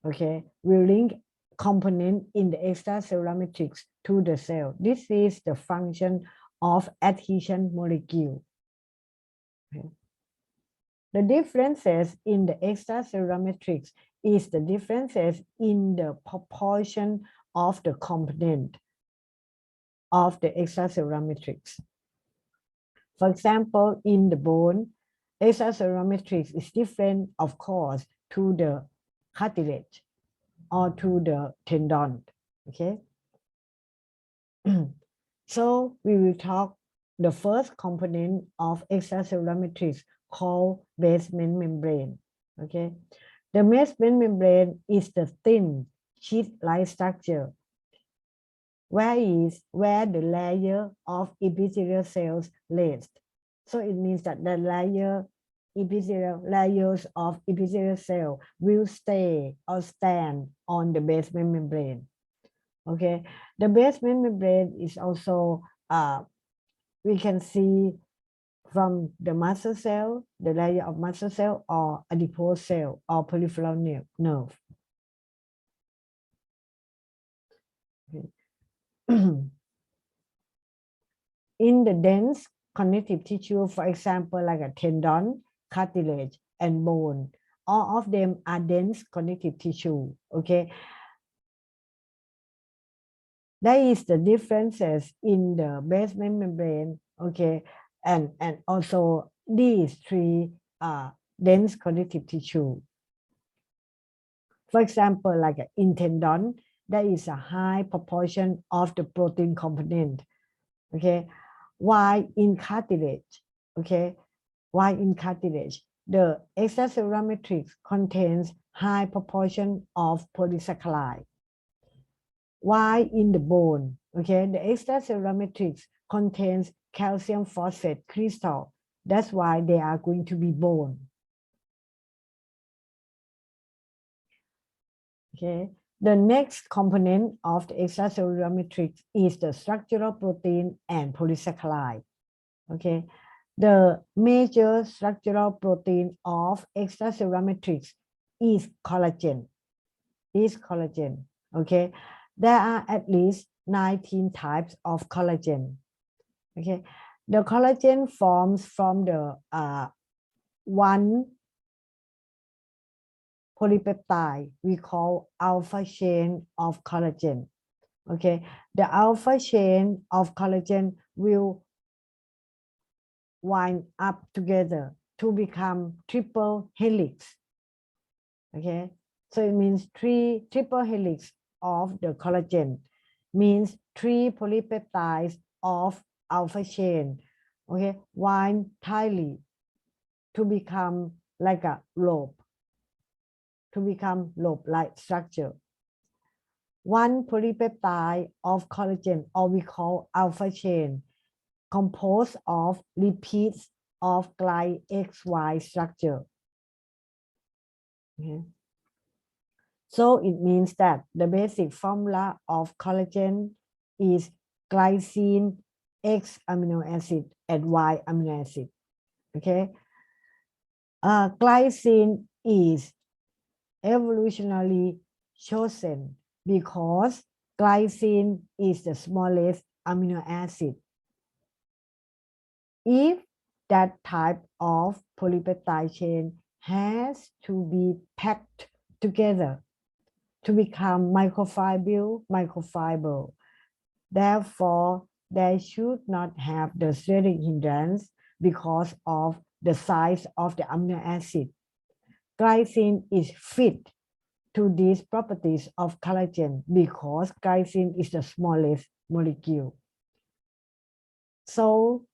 Okay, will link component in the extracellular matrix to the cell. This is the function of adhesion molecule. Okay. The differences in the extracellular matrix is the differences in the proportion of the component of the extracellular matrix. For example, in the bone, extracellular matrix is different, of course, to the cartilage or to the tendon. Okay. So we will talk the first component of extracellular matrix called basement membrane. Okay. The basement membrane is the thin sheet-like structure where the layer of epithelial cells lays. So it means that the layer epithelial layers of epithelial cell will stay or stand on the basement membrane. Okay, the basement membrane is also we can see from the muscle cell, the layer of muscle cell, or adipose cell, or peripheral nerve. Okay. In the dense connective tissue, for example, like a tendon, cartilage, and bone, all of them are dense connective tissue. Okay. That is the differences in the basement membrane. Okay, and also these three dense connective tissue. For example, like in tendon, there is a high proportion of the protein component. Okay, while in cartilage, okay, while in cartilage, the extracellular matrix contains high proportion of polysaccharide. While in the bone, okay, the extracellular matrix contains calcium phosphate crystal. That's why they are going to be bone. Okay, the next component of the extracellular matrix is the structural protein and polysaccharide. Okay, the major structural protein of extracellular matrix is collagen. Okay, there are at least 19 types of collagen. Okay, the collagen forms from the one polypeptide we call alpha chain of collagen. Okay, the alpha chain of collagen will wind up together to become triple helix. Okay, so it means triple helix of the collagen means 3 polypeptides of alpha chain. Okay, wind tightly to become like a lobe, to become lobe-like structure. One polypeptide of collagen, or we call alpha chain, composed of repeats of glyXY structure. Okay. So it means that the basic formula of collagen is glycine, X amino acid, and Y amino acid. Okay. Glycine is evolutionarily chosen because glycine is the smallest amino acid. If that type of polypeptide chain has to be packed together to become microfiber. Therefore, they should not have the steric hindrance because of the size of the amino acid. Glycine is fit to these properties of collagen because glycine is the smallest molecule. So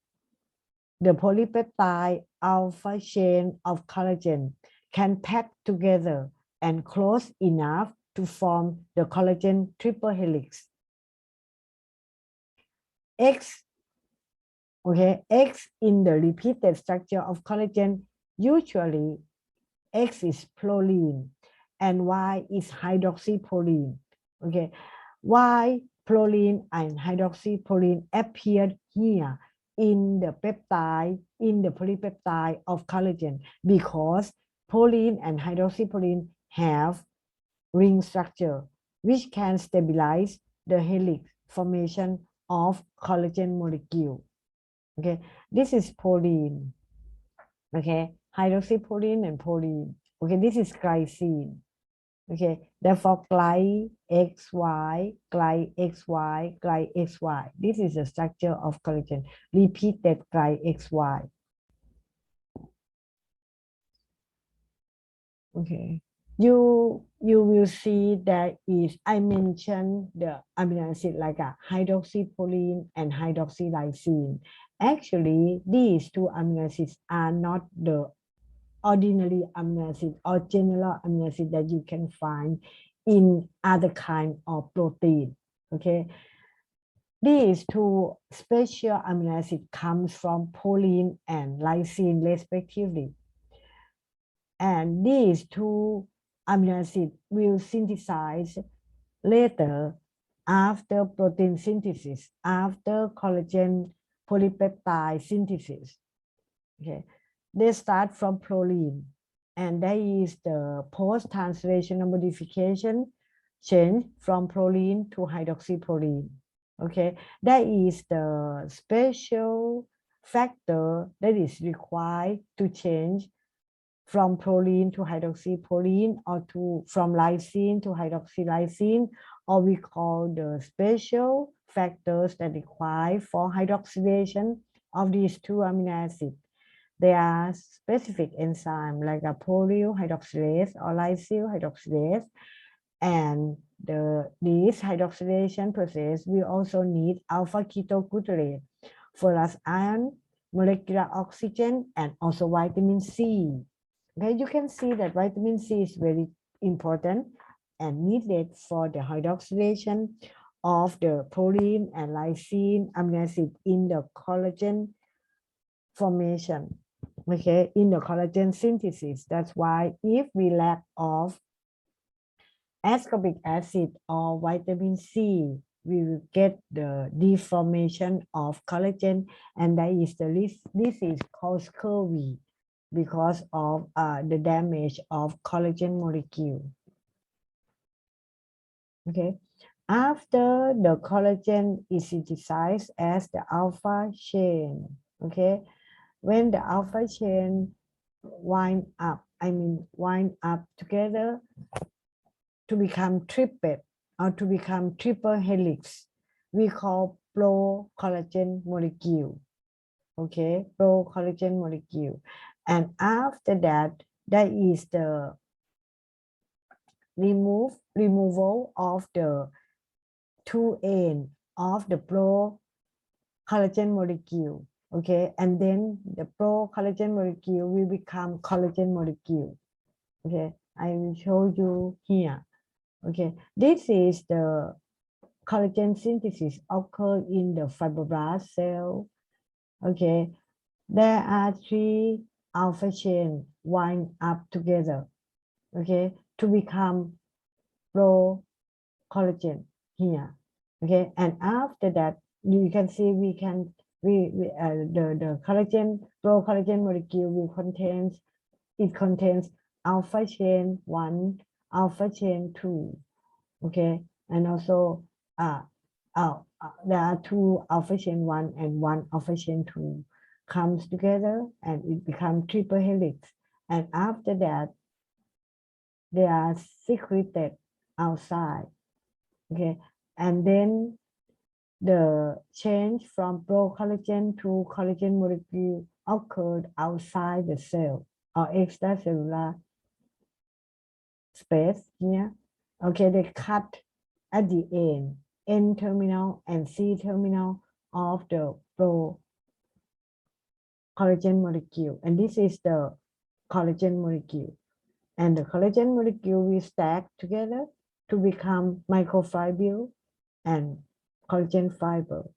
the polypeptide alpha chain of collagen can pack together and close enough to form the collagen triple helix. X, okay, X in the repeated structure of collagen, usually X is proline and Y is hydroxyproline. Okay, Y, proline, and hydroxyproline appeared here in the peptide, in the polypeptide of collagen because proline and hydroxyproline have ring structure, which can stabilize the helix formation of collagen molecule. Okay, this is proline. Okay, hydroxyproline and proline. Okay, this is glycine. Okay, therefore glyXY, glyXY, glyXY. This is the structure of collagen. Repeated glyXY. Okay, you will see that is I mentioned the amino acid like a hydroxyproline and hydroxylysine. Actually, these two amino acids are not the ordinary amino acid or general amino acid that you can find in other kind of protein. Okay, these two special amino acids comes from proline and lysine respectively. and these two amino acids will synthesize later after protein synthesis, after collagen polypeptide synthesis. Okay, they start from proline, and that is the post-translational modification change from proline to hydroxyproline. Okay, that is the special factor that is required to change from proline to hydroxyproline, or from lysine to hydroxylysine, or we call the special factors that require for hydroxylation of these two amino acids. There are specific enzymes like a polyl hydroxylase or lysyl hydroxylase, and this hydroxylation process will also need alpha ketoglutarate, ferrous iron, molecular oxygen, and also vitamin C. Okay, you can see that vitamin C is very important and needed for the hydroxylation of the proline and lysine amino acid in the collagen formation. Okay, in the collagen synthesis. That's why if we lack of ascorbic acid or vitamin C, we will get the deformation of collagen, and that is this is called scurvy because of the damage of collagen molecule. Okay, after the collagen is synthesized as the alpha chain. Okay, when the alpha chain wind up together to become triplet or to become triple helix, we call pro-collagen molecule. Okay, pro-collagen molecule. And after that, that is the removal of the two ends of the pro-collagen molecule. Okay, and then the pro-collagen molecule will become collagen molecule. Okay, I will show you here. Okay, this is the collagen synthesis occur in the fibroblast cell. Okay, there are three alpha chain wind up together. Okay, to become pro collagen here. Okay, and after that, you can see the collagen pro collagen molecule will contains alpha chain 1, alpha chain 2. Okay, and also there are 2 alpha chain 1 and 1 alpha chain 2 comes together and it becomes triple helix, and after that they are secreted outside. Okay, and then the change from pro-collagen to collagen molecule occurred outside the cell or extracellular space here. Okay, they cut at the end, N terminal and C terminal of the pro-collagen molecule, and this is the collagen molecule. And the collagen molecule will stack together to become microfibule and collagen fiber.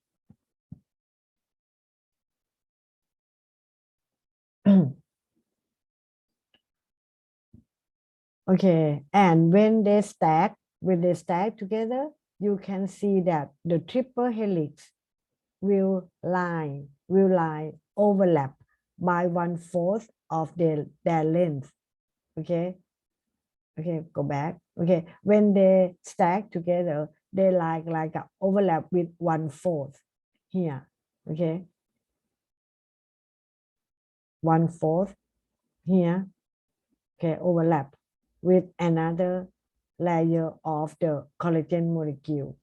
Okay, and when they stack together, you can see that the triple helix will lie overlap by 1/4 of their length. Okay, go back. Okay, when they stack together, they like a overlap with 1/4 here. Okay, 1/4 here. Okay, overlap with another layer of the collagen molecule,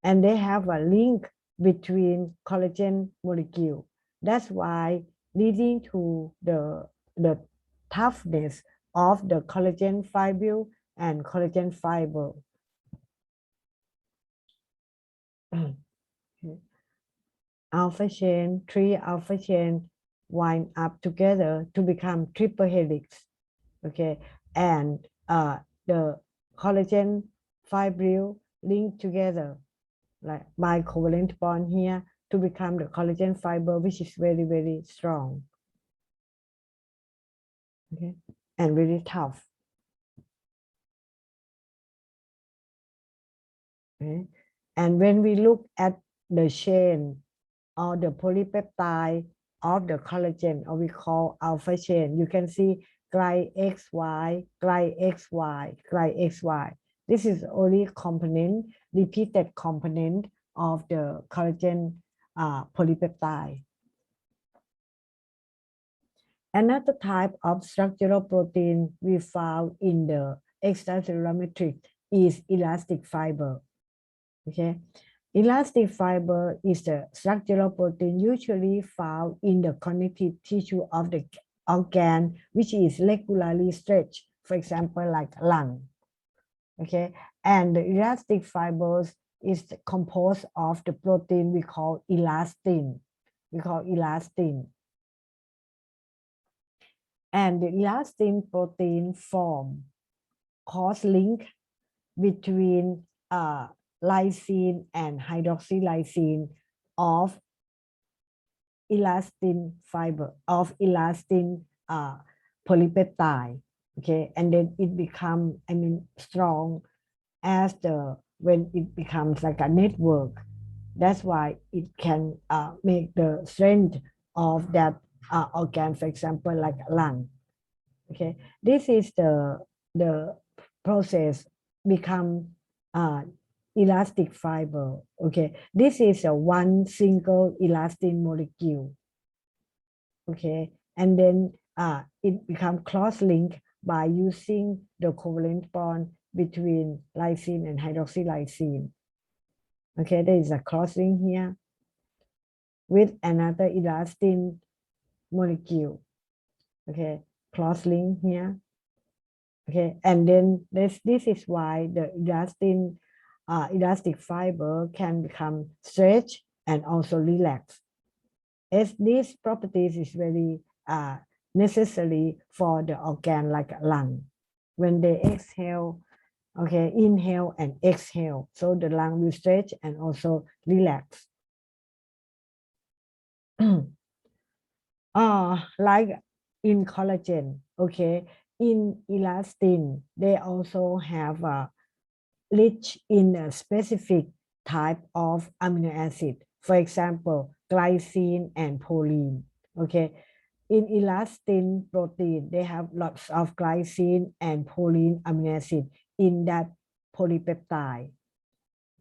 and they have a link between collagen molecule. That's why leading to the toughness of the collagen fibril and collagen fiber. Alpha chain, 3 alpha chain wind up together to become triple helix. Okay, and the collagen fibril link together like by covalent bond here to become the collagen fiber, which is very, very strong. Okay, and very tough. Okay? And when we look at the chain or the polypeptide of the collagen, or we call alpha chain, you can see gly XY, gly XY, gly XY. This is only component, repeated component of the collagen polypeptide. Another type of structural protein we found in the extracellular matrix is elastic fiber. Okay, elastic fiber is the structural protein usually found in the connective tissue of the organ, which is regularly stretched, for example, like lung. Okay, and the elastic fibers is composed of the protein we call elastin. And the elastin protein form cross-link between lysine and hydroxylysine of elastin fiber, of elastin polypeptide. Okay, and then it becomes, strong as when it becomes like a network. That's why it can make the strength of that organ, for example, like lung. Okay, this is the process become elastic fiber. Okay, this is a one single elastin molecule. Okay, and then it becomes cross-linked by using the covalent bond between lysine and hydroxylysine. Okay, there is a cross-link here with another elastin molecule. Okay, cross-link here. Okay, and then this is why the elastic fiber can become stretch and also relax. As these properties is very necessary for the organ like lung. When they exhale, okay, inhale and exhale, so the lung will stretch and also relax. Like in collagen, okay, in elastin, they also have rich in a specific type of amino acid. For example, glycine and proline. Okay, in elastin protein, they have lots of glycine and proline amino acid in that polypeptide.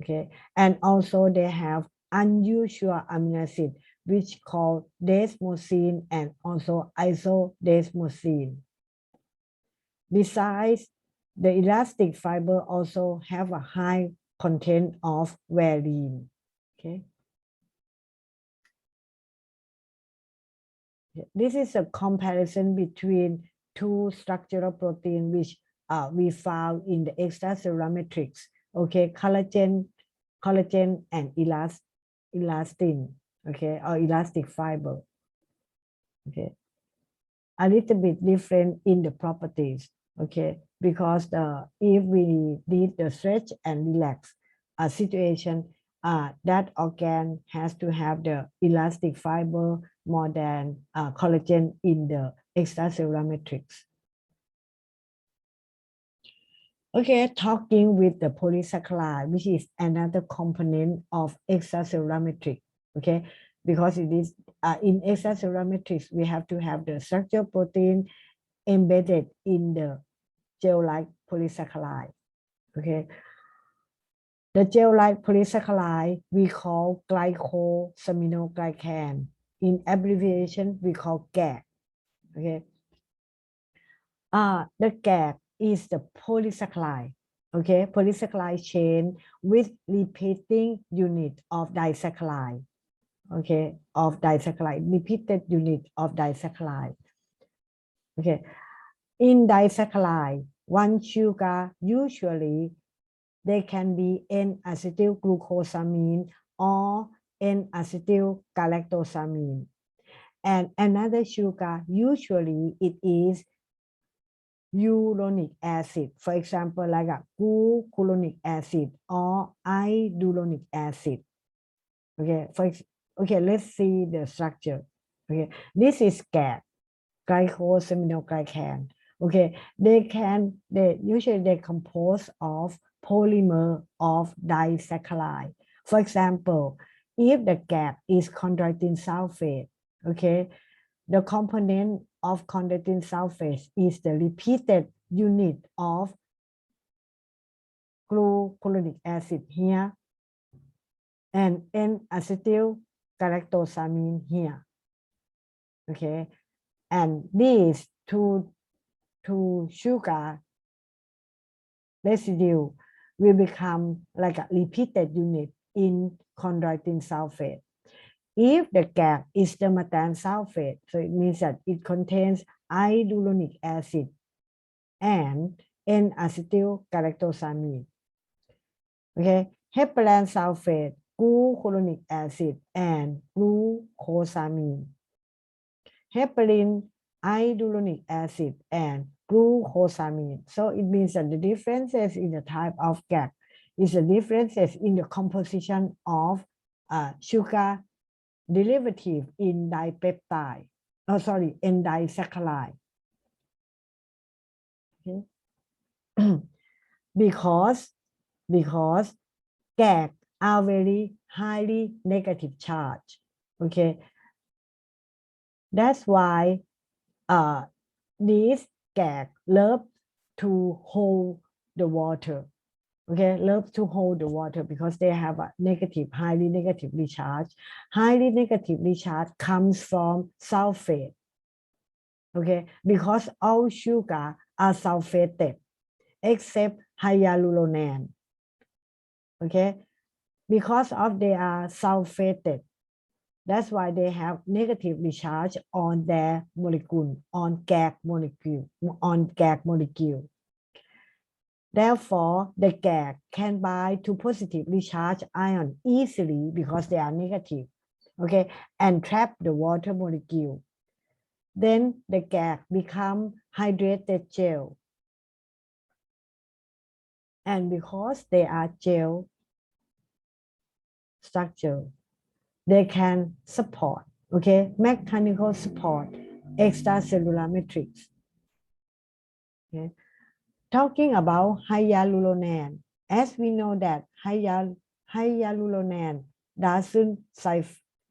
Okay, and also they have unusual amino acid which called desmosine and also isodesmosine. Besides, the elastic fiber also have a high content of valine. Okay. This is a comparison between two structural proteins which we found in the extracellular matrix. Okay, collagen and elastin. Okay, or elastic fiber. Okay, a little bit different in the properties. Okay, because if we need the stretch and relax situation, that organ has to have the elastic fiber more than collagen in the extracellular matrix. Okay, talking with the polysaccharide, which is another component of extracellular matrix. Okay, because it is in extracellular matrix, we have to have the structural protein embedded in the gel-like polysaccharide. Okay, the gel-like polysaccharide we call glycosaminoglycan. In abbreviation, we call GAG. Okay, the GAG is the polysaccharide. Okay, polysaccharide chain with repeating unit of disaccharide. Okay, of disaccharide, repeated unit of disaccharide. Okay, in disaccharide, one sugar usually they can be N-acetylglucosamine or N-acetylgalactosamine. And another sugar, usually it is uronic acid. For example, like a glucuronic acid or iduronic acid. Okay, okay, let's see the structure. Okay, this is GAG, glycosaminoglycan. Okay, they usually compose of polymer of disaccharide. For example, if the gap is chondroitin sulfate, okay, the component of chondroitin sulfate is the repeated unit of glucuronic acid here and N-acetyl galactosamine here. Okay, and these two sugar residue will become like a repeated unit in chondroitin sulfate. If the gap is dermatan sulfate, so it means that it contains iduronic acid and N-acetyl galactosamine. Okay, heparan sulfate, glucuronic acid, and glucosamine. Heparin, iduronic acid, and glucosamine. So it means that the differences in the type of gap is the differences in the composition of sugar derivative in dipeptide. Oh, sorry, in disaccharide. Okay. because GAG are very highly negative charge. Okay, that's why these GAG love to hold the water. Okay, love to hold the water because they have a negative, highly negatively charged. Highly negatively charged comes from sulfate. Okay, because all sugar are sulfated except hyaluronan. Okay, because of they are sulfated, that's why they have negatively charged on their molecule, on GAG molecule. Therefore, the GAG can bind to positively charged ion easily because they are negative, okay, and trap the water molecule. Then the GAG become hydrated gel. And because they are gel structure, they can support, okay, mechanical support extracellular matrix. Okay. Talking about hyaluronan, as we know that hyaluronan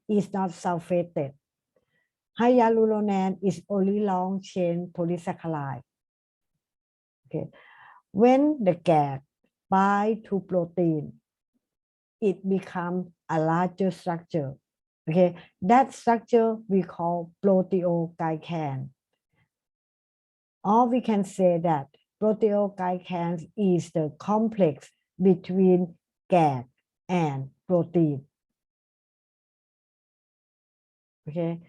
is not sulfated. Hyaluronan is only long chain polysaccharide. Okay. When the GAG bind to protein, it becomes a larger structure. Okay, that structure we call proteoglycan. Or we can say that proteoglycan is the complex between GAG and protein. Okay,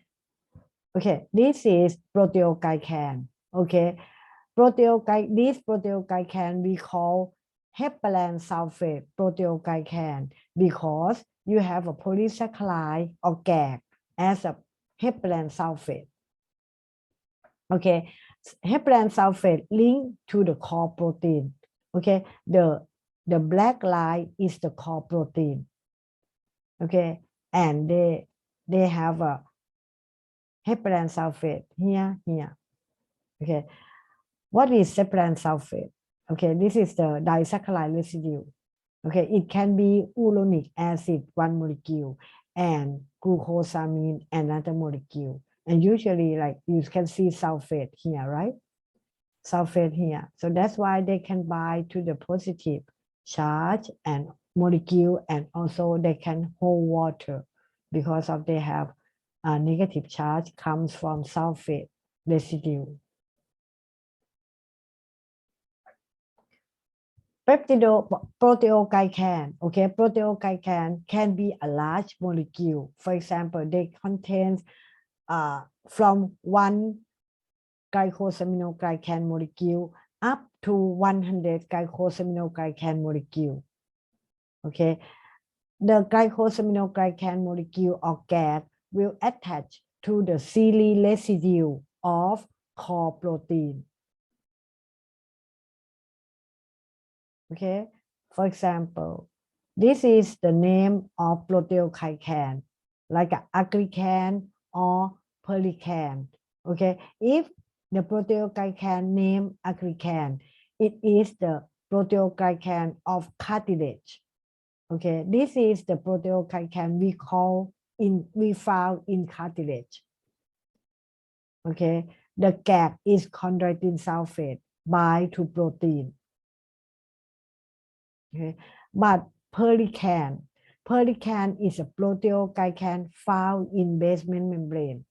this is proteoglycan. Okay, this proteoglycan we call heparan sulfate proteoglycan because you have a polysaccharide or GAG as a heparan sulfate. Okay, heparan sulfate linked to the core protein. Okay, the black line is the core protein. Okay, and they have a heparan sulfate here. Okay, what is heparan sulfate? Okay, this is the disaccharide residue. Okay, it can be uronic acid, one molecule, and glucosamine, another molecule. And usually, like you can see sulfate here, right? Sulfate here. So that's why they can bind to the positive charge and molecule, and also they can hold water because of they have a negative charge comes from sulfate residue. Proteoglycan, okay, proteoglycan can be a large molecule. For example, they contain from one glycosaminoglycan molecule up to 100 glycosaminoglycan molecule. Okay, the glycosaminoglycan molecule or GAG will attach to the silly residue of core protein. Okay, for example, this is the name of proteoglycan, like aglycan or perlican. Okay, if the proteoglycan named aglycan. It is the proteoglycan of cartilage. Okay, this is the proteoglycan we found in cartilage. Okay, the GAG is chondroitin sulfate bind to protein. Okay, but perlecan is a proteoglycan found in basement membrane.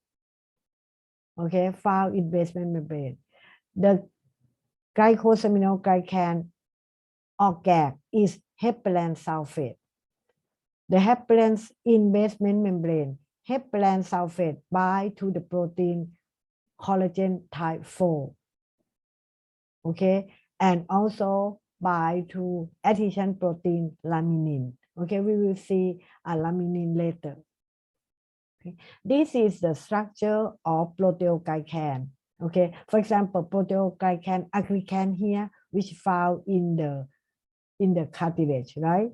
Okay, found in basement membrane. The glycosaminoglycan or GAG is heparan sulfate. The heparans in basement membrane, heparan sulfate bind to the protein collagen type 4. Okay, and also bind to adhesion protein laminin. Okay, we will see a laminin later. Okay. This is the structure of proteoglycan. Okay, for example, proteoglycan aglycan here, which found in the cartilage, right?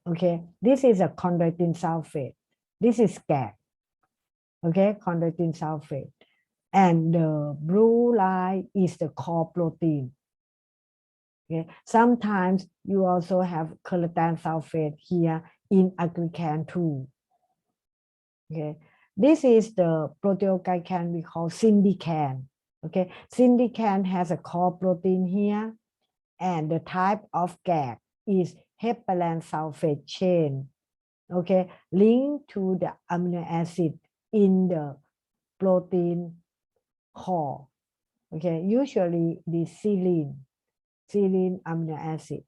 Okay, this is a chondroitin sulfate. This is GAG. Okay, chondroitin sulfate. And the blue line is the core protein. Okay, sometimes you also have collagen sulfate here in aglycan too. Okay, this is the proteoglycan we call syndican. Okay, syndican has a core protein here, and the type of GAG is heparan sulfate chain. Okay, linked to the amino acid in the protein core. Okay, usually the serine amino acid.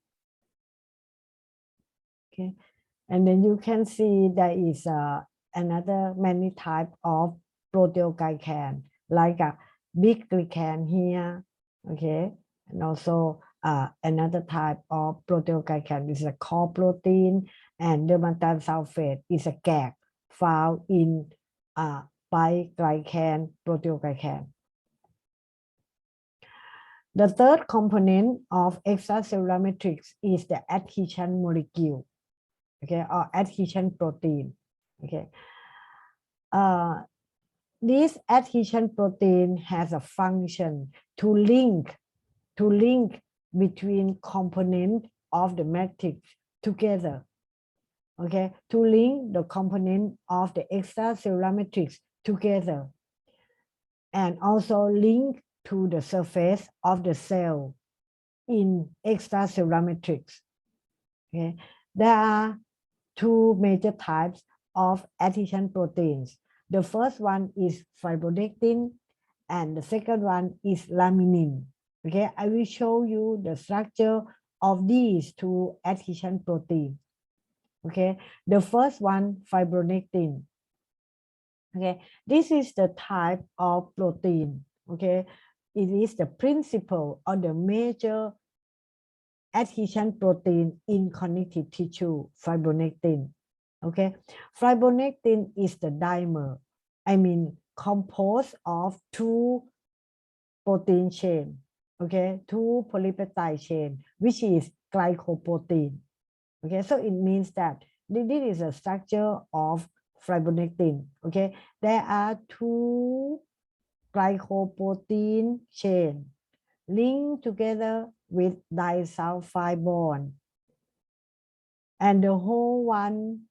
Okay, and then you can see there is another many type of proteoglycan, like a big glycan here. Okay, and also another type of proteoglycan is a core protein, and dermatan sulfate is a GAG found in biglycan proteoglycan. The third component of extracellular matrix is the adhesion molecule, okay, or adhesion protein. Okay, this adhesion protein has a function to link between components of the matrix together. Okay, to link the component of the extracellular matrix together, and also link to the surface of the cell in extracellular matrix. Okay, there are two major types of adhesion proteins. The first one is fibronectin, and the second one is laminin. Okay, I will show you the structure of these two adhesion proteins. Okay, the first one, fibronectin. Okay, this is the type of protein. Okay, it is the principal or the major adhesion protein in connective tissue, fibronectin. Okay, fibronectin is the dimer, composed of two protein chain, okay, two polypeptide chain, which is glycoprotein. Okay, so it means that this is a structure of fibronectin. Okay, there are two glycoprotein chain linked together with disulfide bond, and the whole one,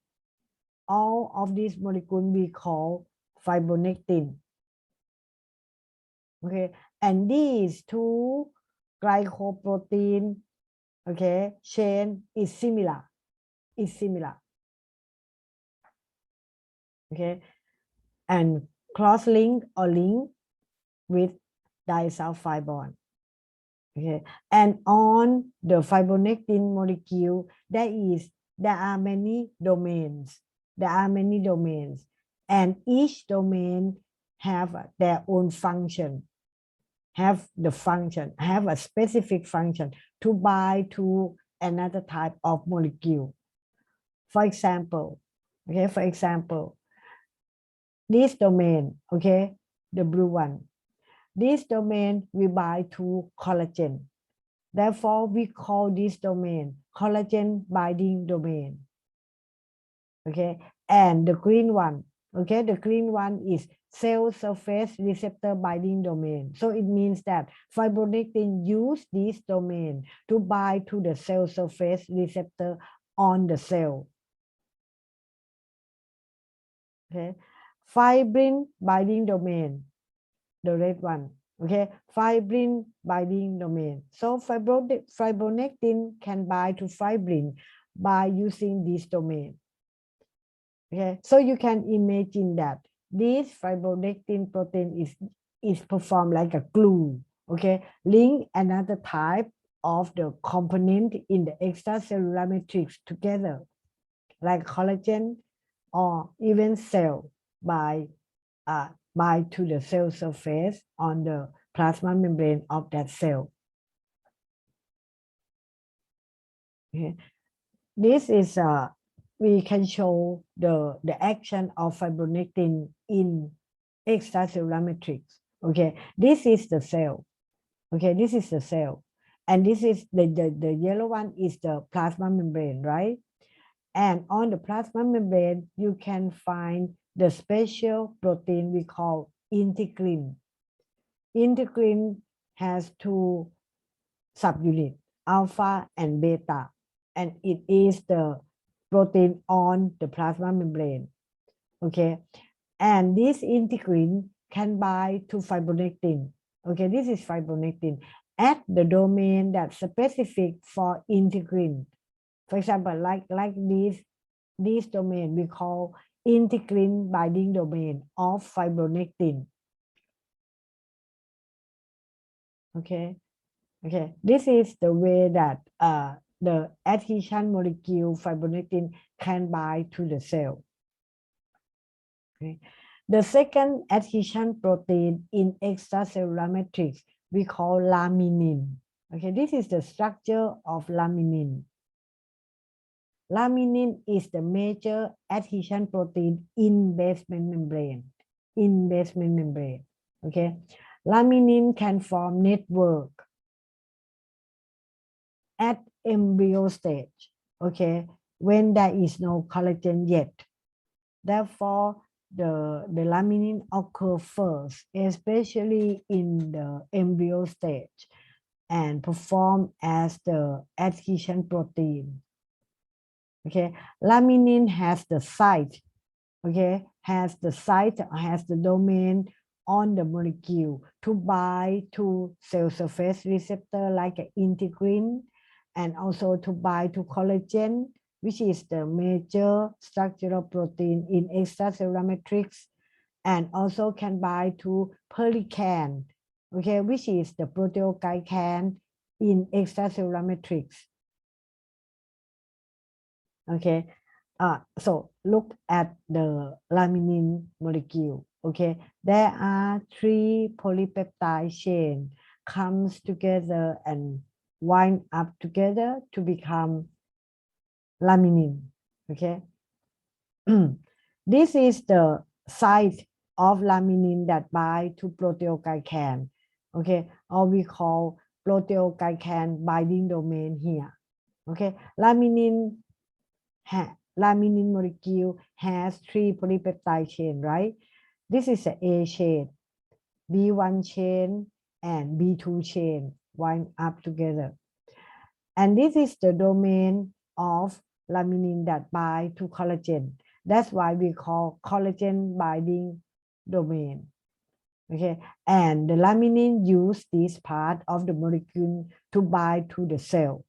all of these molecules we call fibronectin. Okay, and these two glycoprotein, okay, chain is similar. Okay, and cross-link or link with disulfide bond. Okay, and on the fibronectin molecule, there are many domains. And each domain have their own function, have a specific function to bind to another type of molecule. For example, this domain, okay, the blue one, this domain will bind to collagen. Therefore, we call this domain collagen binding domain. Okay, and the green one, okay, the green one is cell surface receptor binding domain. So it means that fibronectin use this domain to bind to the cell surface receptor on the cell. Okay, fibrin binding domain, the red one. Okay, fibrin binding domain. So fibronectin can bind to fibrin by using this domain. Okay, so you can imagine that this fibronectin protein is performed like a glue. Okay, link another type of the component in the extracellular matrix together, like collagen or even cell by to the cell surface on the plasma membrane of that cell. Okay, this is we can show the action of fibronectin in extracellular matrix. Okay, this is the cell. Okay, this is the cell, and this is the yellow one is the plasma membrane, right? And on the plasma membrane, you can find the special protein we call integrin. Integrin has two subunits, alpha and beta, and it is the protein on the plasma membrane. Okay, and this integrin can bind to fibronectin. Okay, this is fibronectin at the domain that's specific for integrin. For example, like this domain we call integrin binding domain of fibronectin. Okay, okay, this is the way that the adhesion molecule fibronectin can bind to the cell. Okay. The second adhesion protein in extracellular matrix we call laminin. Okay, this is the structure of laminin. Laminin is the major adhesion protein in basement membrane. In basement membrane. Okay, laminin can form network at embryo stage. Okay, when there is no collagen yet. Therefore, the laminin occur first, especially in the embryo stage, and perform as the adhesion protein. Okay, laminin has the site. Okay, has the domain on the molecule to bind to cell surface receptor like an integrin, and also to bind to collagen, which is the major structural protein in extracellular matrix, and also can bind to perlecan, okay, which is the proteoglycan in extracellular matrix. Okay, so look at the laminin molecule. Okay, there are 3 polypeptide chain comes together and wind up together to become laminin. Okay, this is the site of laminin that bind to proteoglycan. Okay, or we call proteoglycan binding domain here. Okay, laminin molecule has 3 polypeptide chain, right? This is a A chain, B1 chain, and B2 chain wind up together. And this is the domain of laminin that bind to collagen. That's why we call collagen binding domain. Okay, and the laminin use this part of the molecule to bind to the cell.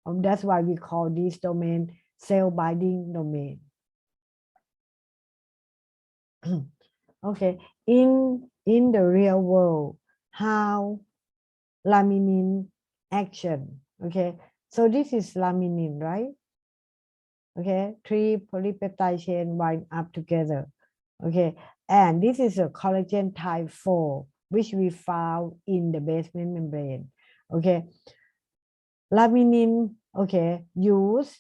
That's why we call this domain cell binding domain. Okay, in the real world, how laminin action? Okay, so this is laminin, right? Okay, 3 polypeptide chain wind up together. Okay, and this is a collagen type 4, which we found in the basement membrane. Okay, laminin, okay, use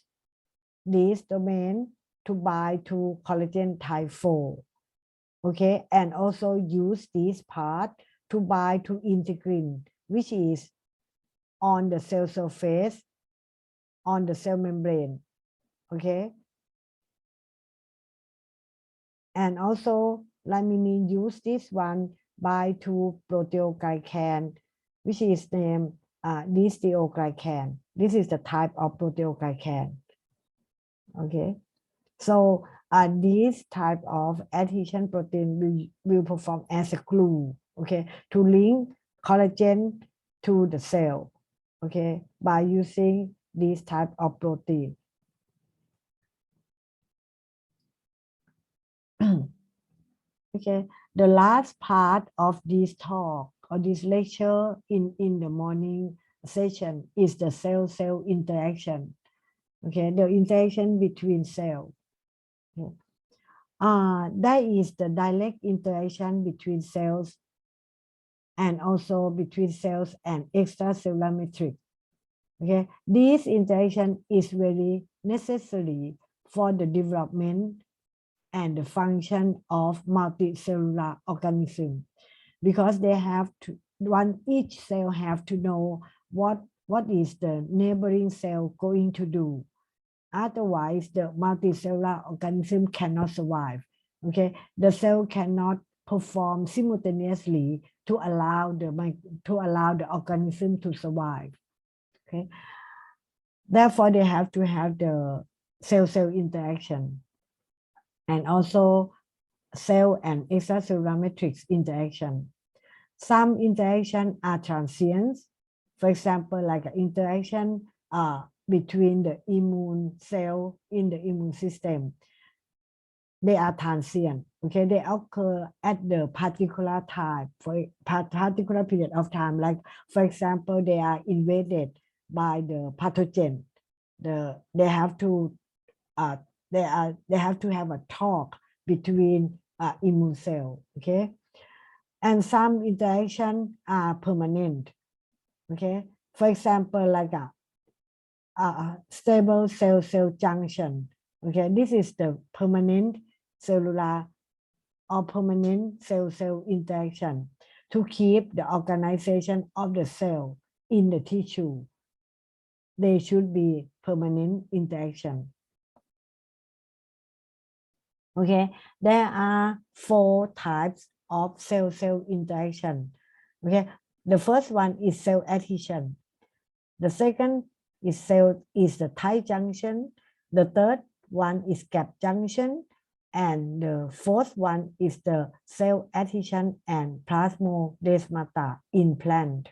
this domain to bind to collagen type 4. Okay, and also use this part to bind to integrin, which is on the cell surface, on the cell membrane. Okay, and also laminin use this one bind to proteoglycan, which is named disteoglycan. This is the type of proteoglycan. Okay, so this type of adhesion protein will perform as a glue, okay, to link collagen to the cell, okay, by using this type of protein. Okay, the last part of this talk or this lecture in the morning session is the cell-cell interaction. Okay, the interaction between cells. Okay. That is the direct interaction between cells and also between cells and extracellular matrix. Okay, this interaction is very necessary for the development and the function of multicellular organism, because they have to, each cell have to know what is the neighboring cell going to do. Otherwise, the multicellular organism cannot survive. Okay, the cell cannot perform simultaneously to allow the organism to survive. Okay, therefore they have to have the cell-cell interaction, and also cell and extracellular matrix interaction. Some interaction are transient. For example, like an interaction between the immune cell in the immune system. They are transient. Okay, they occur at the particular time, for a particular period of time. Like, for example, they are invaded by the pathogen. They have to have a talk between immune cell. Okay, and some interaction are permanent. Okay, for example, like a stable cell-cell junction. Okay, this is the permanent cellular or permanent cell-cell interaction to keep the organization of the cell in the tissue. They should be permanent interaction. Okay, there are 4 types of cell-cell interaction. Okay, the first one is cell adhesion. The second is the tight junction. The third one is gap junction. And the fourth one is the cell adhesion and plasmodesmata in plant.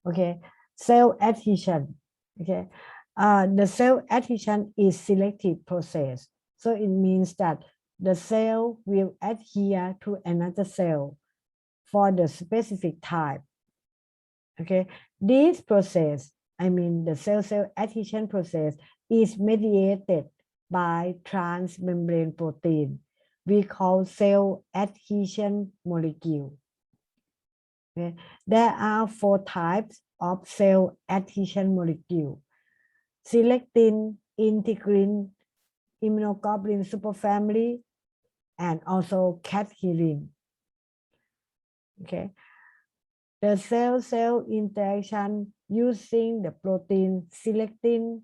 Okay, cell adhesion. Okay, the cell adhesion is selective process. So it means that the cell will adhere to another cell for the specific type. Okay, this process, I mean the cell-cell adhesion process, is mediated by transmembrane protein we call cell adhesion molecule. Okay, there are 4 types of cell adhesion molecule: selectin, integrin, immunoglobulin superfamily, and also cadherin. Okay, the cell-cell interaction using the protein selectin,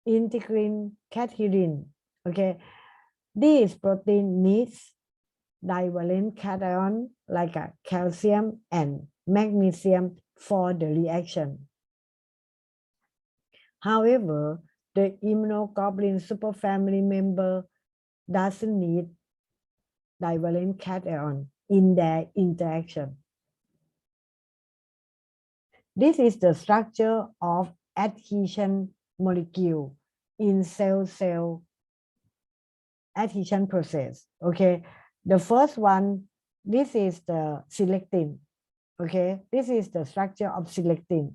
integrin, cadherin. Okay, this protein needs divalent cation like a calcium and magnesium for the reaction. However, the immunoglobulin superfamily member doesn't need divalent cation in their interaction. This is the structure of adhesion molecule in cell-cell adhesion process. Okay, the first one, this is the selectin. Okay, this is the structure of selectin.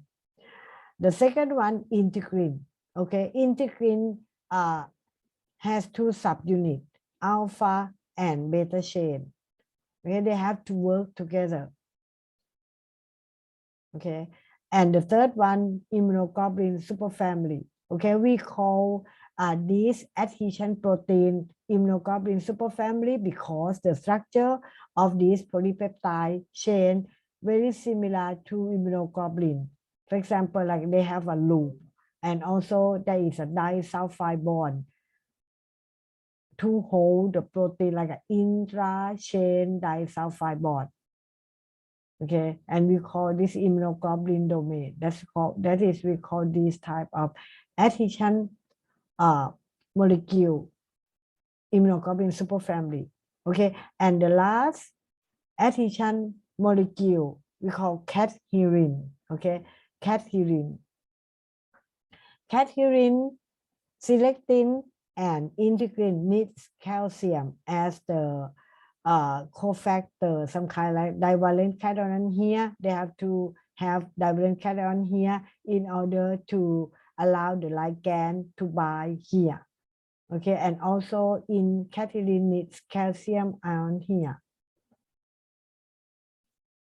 The second one, integrin. Okay, integrin has 2 subunits, alpha and beta chain. Okay, they have to work together. Okay, and the third one, immunoglobulin superfamily. Okay, we call this adhesion protein immunoglobulin superfamily because the structure of this polypeptide chain very similar to immunoglobulin. For example, like they have a loop, and also there is a disulfide bond to hold the protein like an intra-chain disulfide bond. Okay, and we call this immunoglobulin domain. We call this type of adhesion molecule immunoglobulin superfamily. Okay, and the last adhesion molecule we call cadherin. Okay, cadherin. Cadherin, selectin, and integrin needs calcium as the cofactor, some kind like divalent cation here. They have to have divalent cation here in order to allow the ligand to bind here. Okay, and also in cadherin needs calcium ion here,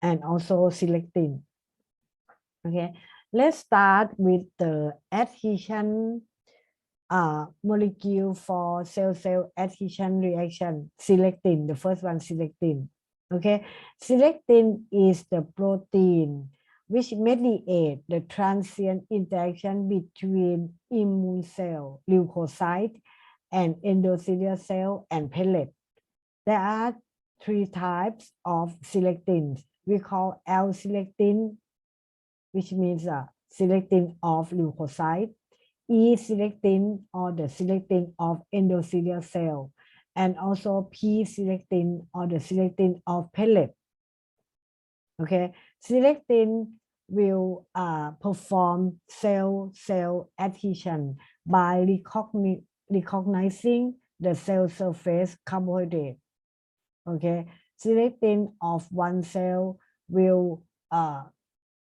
and also selectin. Okay, let's start with the adhesion molecule for cell-cell adhesion reaction, selectin. The first one, selectin. Okay, selectin is the protein which mediate the transient interaction between immune cell, leukocyte, and endothelial cell and pellet. There are three types of selectins. We call L-selectin, which means selectin of leukocyte, E-selectin or the selectin of endothelial cell, and also P-selectin or the selectin of pellet. Okay, selectin will perform cell-cell adhesion by recognizing the cell surface carbohydrate. Okay, selectin of one cell will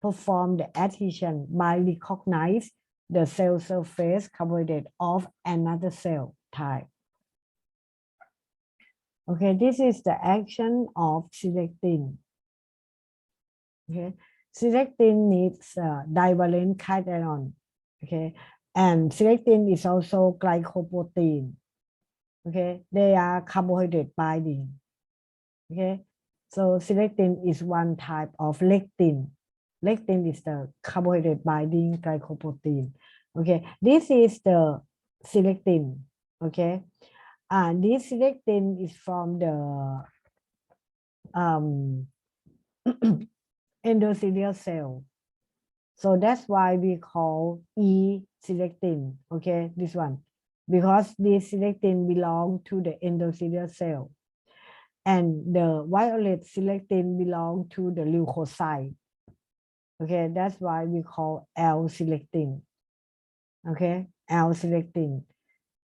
perform the adhesion by recognize the cell surface carbohydrate of another cell type. Okay, this is the action of selectin. Okay, selectin needs divalent cation. Okay, and selectin is also glycoprotein. Okay, they are carbohydrate binding. Okay, so selectin is one type of lectin. Lectin is the carbohydrate binding glycoprotein. Okay, this is the selectin. Okay, and this selectin is from the endothelial cell. So that's why we call E-selectin. Okay, this one, because this selectin belong to the endothelial cell, and the violet selectin belong to the leukocyte. Okay, that's why we call L-selectin. Okay, L-selectin.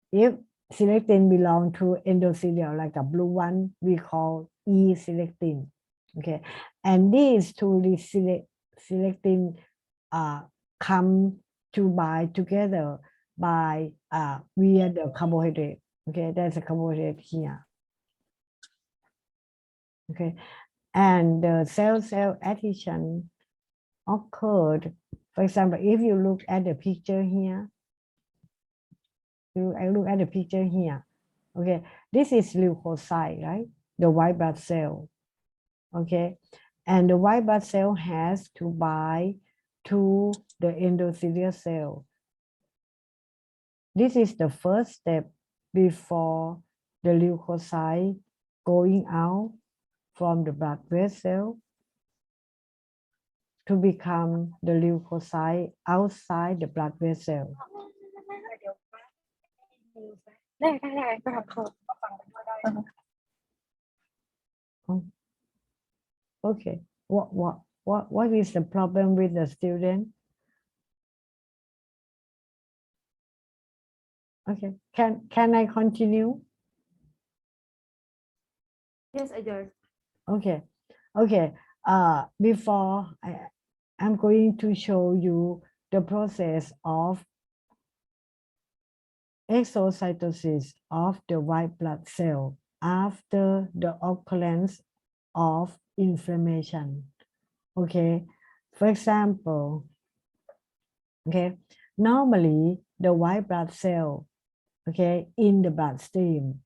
If selectin belong to endothelial, like a blue one, we call E-selectin. Okay, and these two selectin come to bind together by via the carbohydrate. Okay, there's a carbohydrate here. Okay, and the cell-cell adhesion occurred. For example, if you look at the picture here, I look at the picture here. Okay, this is leukocyte, right? The white blood cell. Okay, and the white blood cell has to bind to the endothelial cell. This is the first step before the leukocyte going out from the blood vessel to become the leukocyte outside the blood vessel. ได้ก็ทำเขาฟังไปด้วยได้ Okay, what is the problem with the student? Okay, can I continue? Yes, I do. Okay, before I'm going to show you the process of exocytosis of the white blood cell after the occurrence of inflammation. Okay, for example, okay, normally the white blood cell, okay, in the bloodstream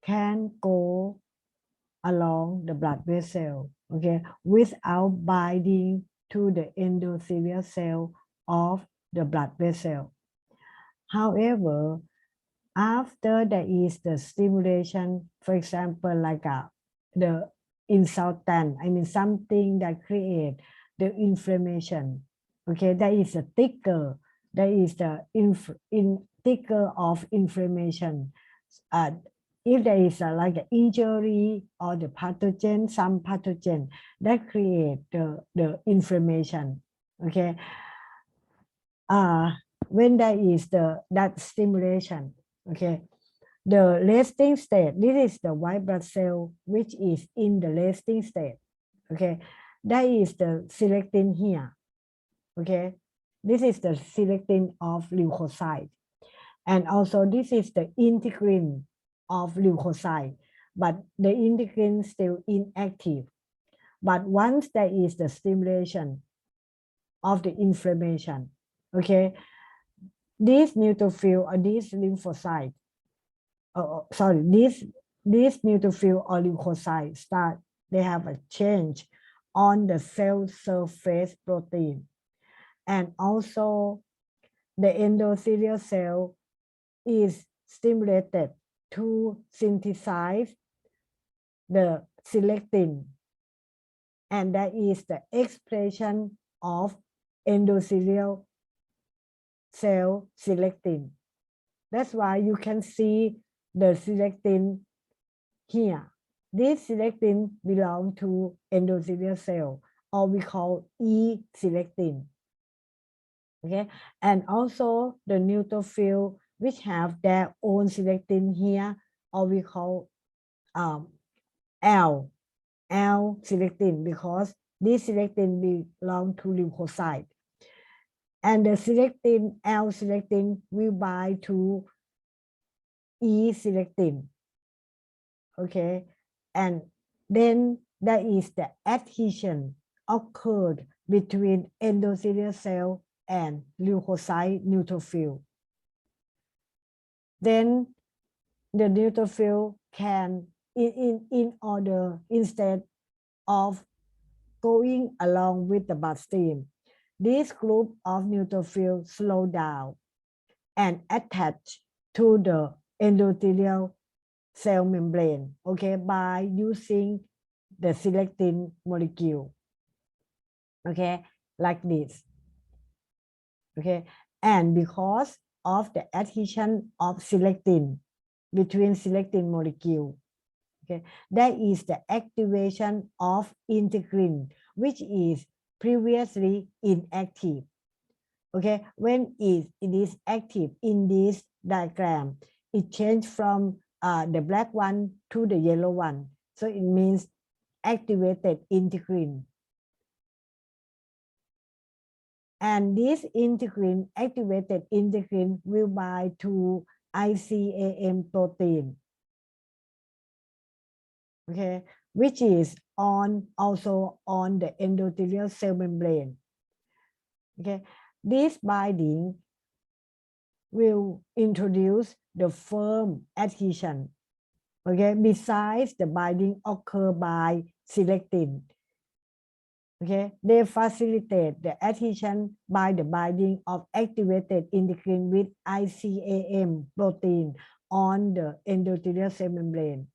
can go along the blood vessel, okay, without binding to the endothelial cell of the blood vessel. However, after there is the stimulation, for example, like the insultant, I mean something that create the inflammation. Okay, that is a trigger. That is the trigger of inflammation. If there is like an injury or the pathogen, some pathogen that create the inflammation. Okay, when there is that stimulation, okay, the resting state, this is the white blood cell which is in the resting state. Okay, that is the selectin here. Okay, this is the selectin of leukocyte, and also this is the integrin of leukocyte, but the integrin still inactive. But once there is the stimulation of the inflammation, okay, this neutrophil or this lymphocyte, this neutrophil or leukocyte start, they have a change on the cell surface protein, and also the endothelial cell is stimulated to synthesize the selectin, and that is the expression of endothelial cell selectin. That's why you can see the selectin here. This selectin belong to endothelial cell, or we call E-selectin. Okay, and also the neutrophil which have their own selectin here, or we call L-selectin, because this selectin belong to leukocyte. And the selectin, L-selectin, will bind to E-selectin. Okay, and then there is the adhesion occurred between endothelial cell and leukocyte neutrophil. Then the neutrophil can, in order, instead of going along with the bloodstream, this group of neutrophils slow down and attach to the endothelial cell membrane, okay, by using the selectin molecule, okay, like this, okay, and because of the adhesion of selectin between selectin molecule, okay, that is the activation of integrin, which is previously inactive. Okay, when it is active in this diagram, it changed from the black one to the yellow one. So it means activated integrin. And this integrin, activated integrin, will bind to ICAM protein. Okay, which is also on the endothelial cell membrane. Okay, this binding will introduce the firm adhesion. Okay, besides the binding occur by selectin. Okay, they facilitate the adhesion by the binding of activated integrin with ICAM protein on the endothelial cell membrane.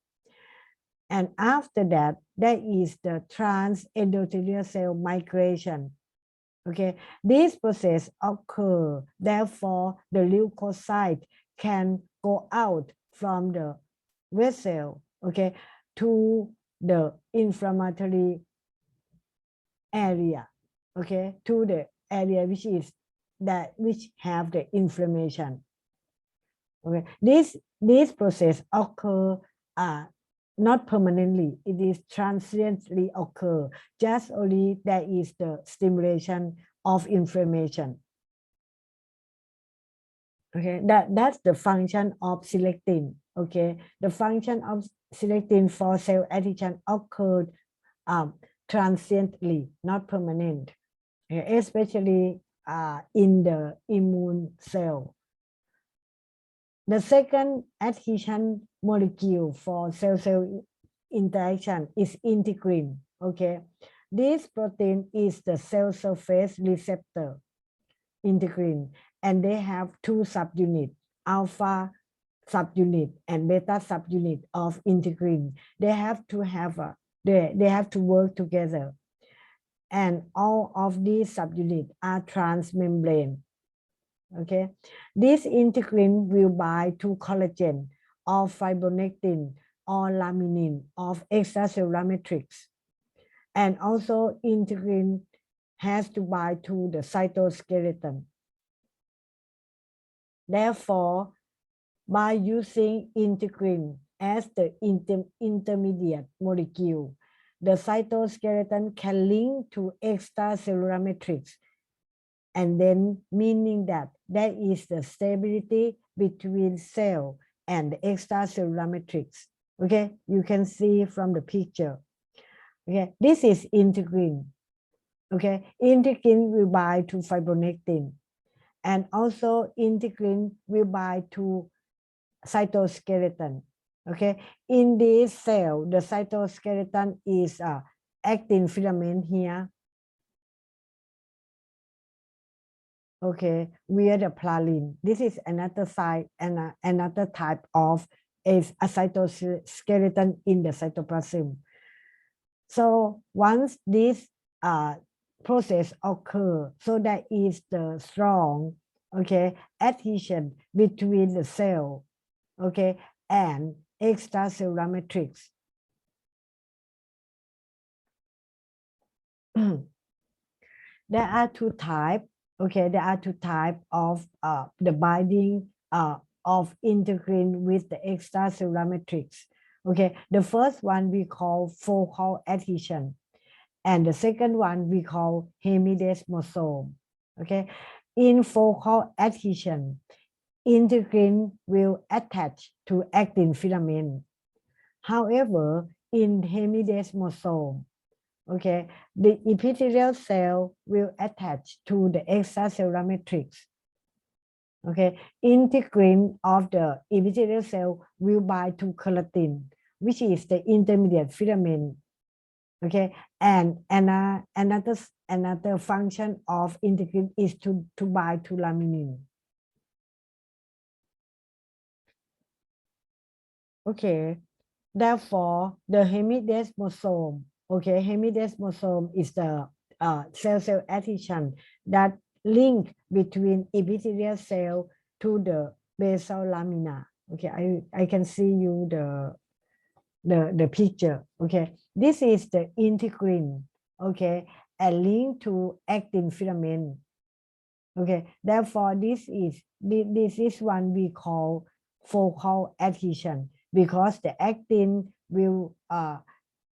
And after that, there is the trans-endothelial cell migration. Okay, this process occurs, therefore the leukocyte can go out from the vessel, okay, to the inflammatory area, okay, to the area which have the inflammation. Okay, this process occur not permanently, it is transiently occur, just only there is the stimulation of inflammation. Okay, that's the function of selectin. Okay, the function of selectin for cell adhesion occurred transiently, not permanent, okay, especially in the immune cell. The second adhesion molecule for cell-cell interaction is integrin. Okay, this protein is the cell surface receptor, integrin, and they have two subunits, alpha subunit and beta subunit of integrin. They have to have they have to work together, and all of these subunits are transmembrane. Okay, this integrin will bind to collagen or fibronectin or laminin of extracellular matrix, and also integrin has to bind to the cytoskeleton. Therefore, by using integrin as the intermediate molecule, the cytoskeleton can link to extracellular matrix, and then meaning that there is the stability between cell and the extracellular matrix. Okay, you can see from the picture. Okay, this is integrin. Okay, integrin will bind to fibronectin, and also integrin will bind to cytoskeleton. Okay, in this cell, the cytoskeleton is actin filament here. Okay, via the plalin. This is another side and another type of a cytoskeleton in the cytoplasm. So once this process occur, so that is the strong, okay, adhesion between the cell, okay, and extracellular matrix. There are two types. Okay, there are two types of the binding of integrin with the extracellular matrix. Okay, the first one we call focal adhesion, and the second one we call hemidesmosome. Okay, in focal adhesion, integrin will attach to actin filament. However, in hemidesmosome, okay, the epithelial cell will attach to the extracellular matrix. Okay, integrin of the epithelial cell will bind to keratin, which is the intermediate filament. Okay, and another function of integrin is to bind to laminin. Okay, therefore the hemidesmosome, okay, hemidesmosome is the cell-cell adhesion that link between epithelial cell to the basal lamina. Okay, I can see you the picture. Okay, this is the integrin. Okay, a link to actin filament. Okay, therefore this is one we call focal adhesion, because the actin will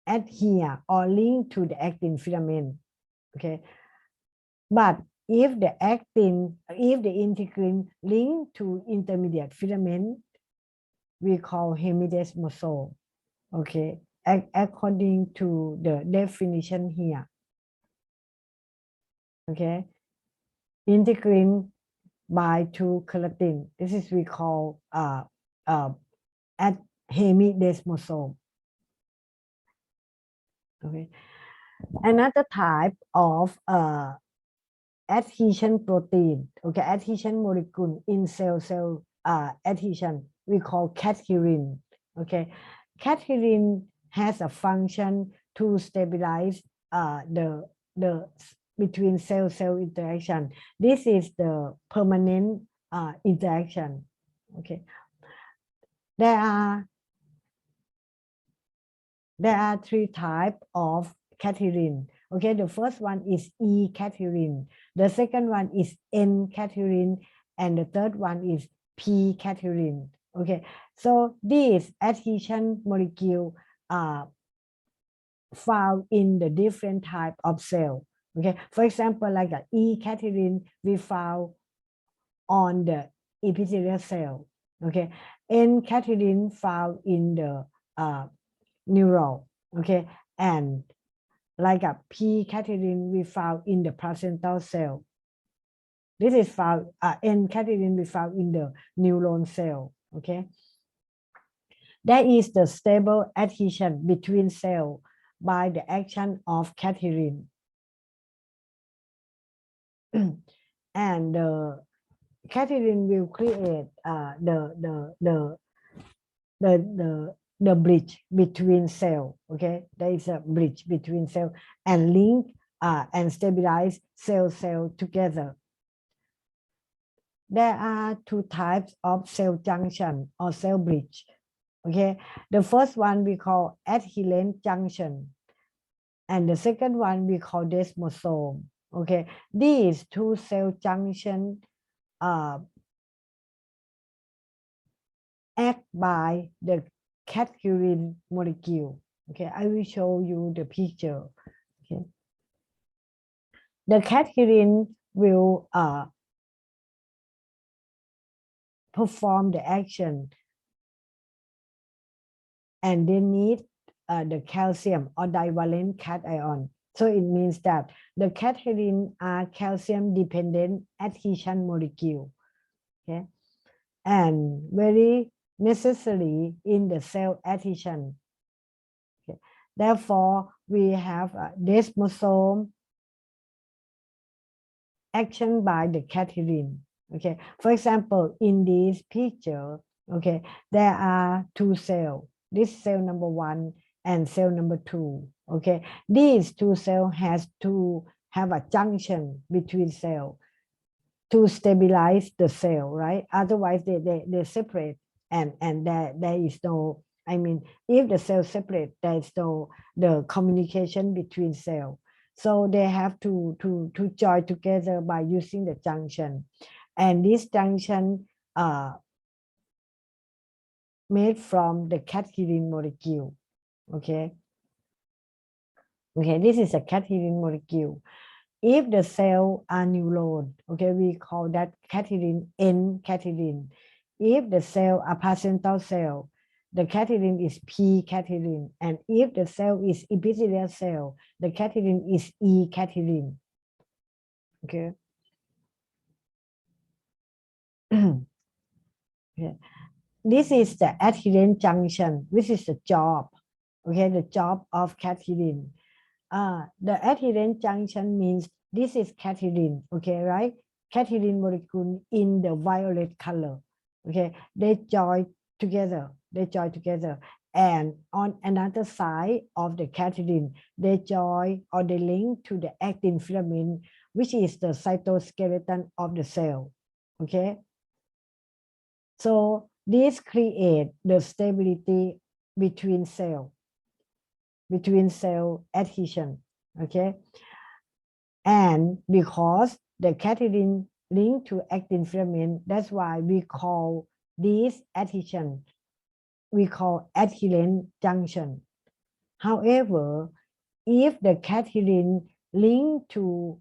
adhere or link to the actin filament. Okay, but if the integrin link to intermediate filament, we call hemidesmosome. Okay, according to the definition here. Okay, integrin bind to keratin. This is we call at hemidesmosome. Okay, another type of adhesion protein. Okay, adhesion molecule in cell adhesion we call cadherin. Okay, cadherin has a function to stabilize the between cell-cell interaction. This is the permanent interaction. Okay, there are three types of cadherin. Okay, the first one is E cadherin, the second one is N cadherin, and the third one is P cadherin. Okay, so these adhesion molecule are found in the different type of cell. Okay, for example, like the E cadherin we found on the epithelial cell. Okay, N cadherin found in the neural. Okay, and like a P cadherin we found in the placental cell. This is found N cadherin we found in the neuron cell. Okay, there is the stable adhesion between cells by the action of cadherin. And Catherine will create the bridge between cell. Okay, there is a bridge between cell and link and stabilize cell together. There are two types of cell junction or cell bridge. Okay, the first one we call adherent junction, and the second one we call desmosome. Okay, these two cell junction act by the cadherin molecule. Okay, I will show you the picture. Okay, the cadherin will perform the action, and they need the calcium or divalent cation. So it means that the cadherin are calcium dependent adhesion molecule. Okay, and very necessary in the cell adhesion. Okay. Therefore, we have a desmosome action by the cadherin. Okay, for example, in this picture, okay, there are two cells. This cell number 1 and cell number 2. Okay, these two cells has to have a junction between cells to stabilize the cell, right? Otherwise, they separate, and there is no. I mean, if the cells separate, there is no the communication between cells. So they have to join together by using the junction, and this junction made from the cadherin molecule. Okay. Okay, this is a cadherin molecule. If the cell are neuron, okay, we call that cadherin N cadherin. If the cell are placental cell, the cadherin is P cadherin, and if the cell is epithelial cell, the cadherin is E cadherin. Okay. Okay. This is the adherent junction, which is the job. Okay, the job of cadherin. The adherent junction means this is cadherin, okay, right? Cadherin molecule in the violet color. Okay, they join together. And on another side of the cadherin, they join or they link to the actin filament, which is the cytoskeleton of the cell. Okay, so this create the stability between cell adhesion. Okay, and because the cadherin linked to actin filament, that's why we call this adhesion, we call adherent junction. However, if the cadherin linked to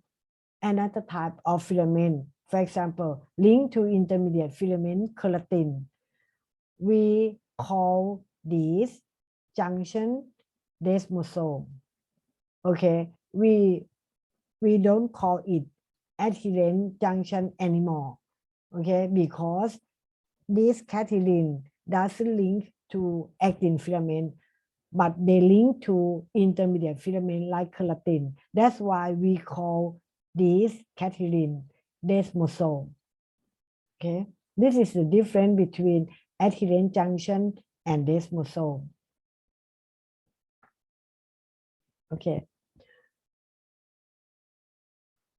another type of filament, for example, linked to intermediate filament keratin, we call this junction desmosome. Okay, we don't call it adherent junction anymore. Okay, because this cadherin doesn't link to actin filament, but they link to intermediate filament like keratin. That's why we call this cadherin desmosome. Okay, this is the difference between adherent junction and desmosome. Okay.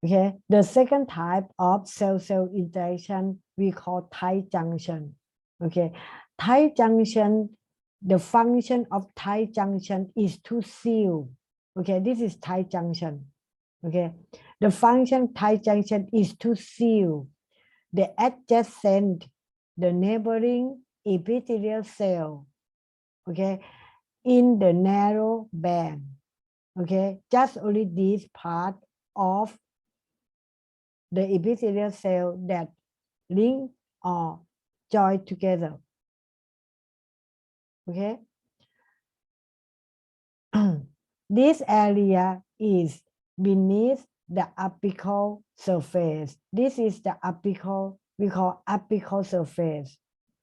Okay, the second type of cell-cell interaction we call tight junction. Okay, tight junction, the function of tight junction is to seal. Okay, this is tight junction. Okay, the function tight junction is to seal the adjacent, the neighboring epithelial cell. Okay, in the narrow band. Okay, just only this part of the epithelial cell that link or join together. Okay. This area is beneath the apical surface. This is the apical, we call apical surface.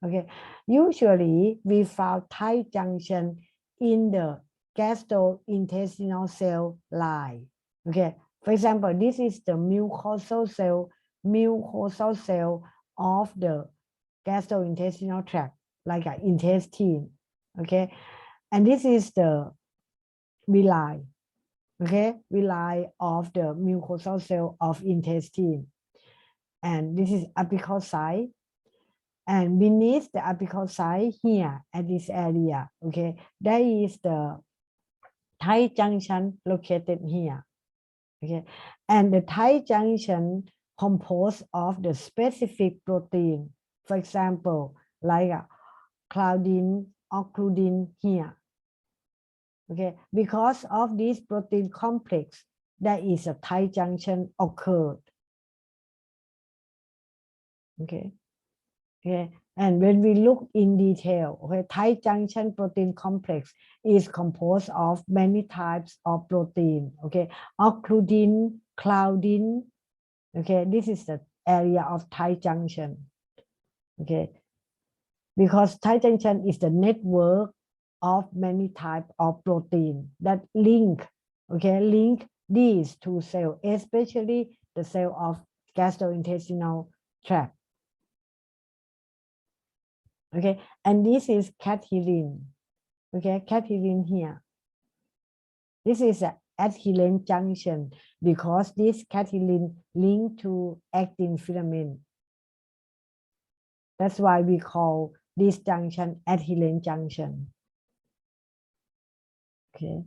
Okay. Usually we found tight junction in the gastrointestinal cell line. Okay. For example, this is the mucosal cell of the gastrointestinal tract, like an intestine. Okay, and this is the villi. Okay, villi of the mucosal cell of intestine, and this is apical site. And beneath the apical site here at this area, okay, there is the tight junction located here. Okay, and the tight junction composed of the specific protein, for example, like claudin, occludin here. Okay, because of this protein complex, there is a tight junction occurred. Okay. Okay, and when we look in detail, okay, tight junction protein complex is composed of many types of protein. Okay, occludin, claudin. Okay, this is the area of tight junction. Okay, because tight junction is the network of many types of protein that link. Okay, link these two cells, especially the cell of gastrointestinal tract. Okay, and this is cadherin. Okay, cadherin here. This is an adherent junction because this cadherin linked to actin filament. That's why we call this junction adherent junction. Okay.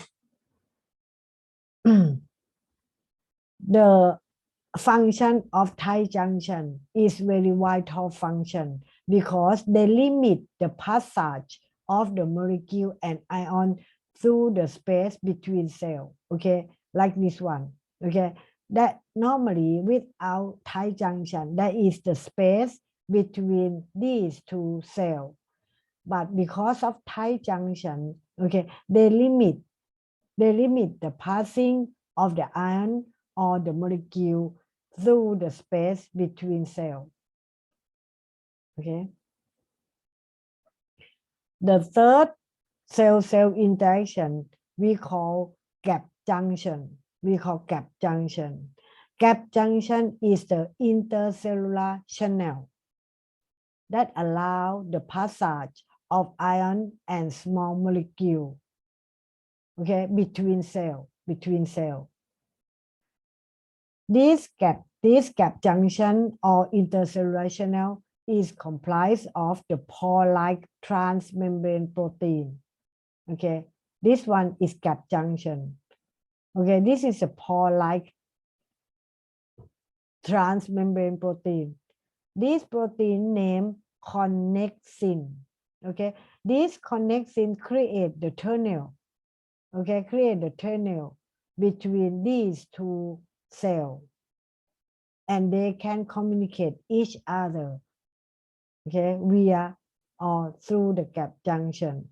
The function of tight junction is very vital function because they limit the passage of the molecule and ion through the space between cells. Okay, like this one. Okay, that normally without tight junction, there is the space between these two cells. But because of tight junction, okay, they limit the passing of the ion or the molecule through the space between cells. Okay. The third cell-cell interaction we call gap junction. Gap junction is the intercellular channel that allow the passage of ion and small molecule. Okay, between cell. This gap junction or intercellular channel is comprised of the pore-like transmembrane protein. Okay, this one is gap junction. Okay, this is a pore-like transmembrane protein. This protein named connexin. Okay, this connexin create the tunnel. Okay, create the tunnel between these two cells, and they can communicate each other. Okay, via or through the gap junction.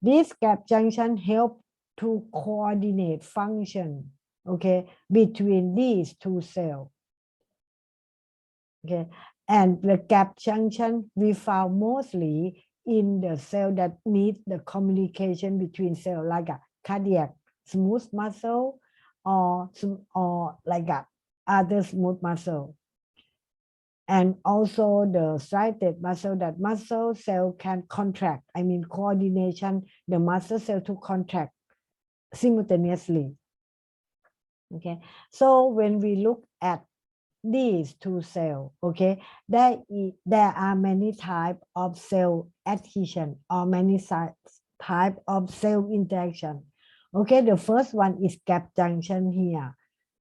This gap junction help to coordinate function, okay, between these two cells. Okay, and the gap junction we found mostly in the cell that need the communication between cells, like a cardiac smooth muscle or like a other smooth muscle. And also the striated muscle, that muscle cell can contract. I mean coordination, the muscle cell to contract simultaneously. Okay, so when we look at these two cells, okay, there are many types of cell adhesion or many types of cell interaction. Okay, the first one is gap junction here,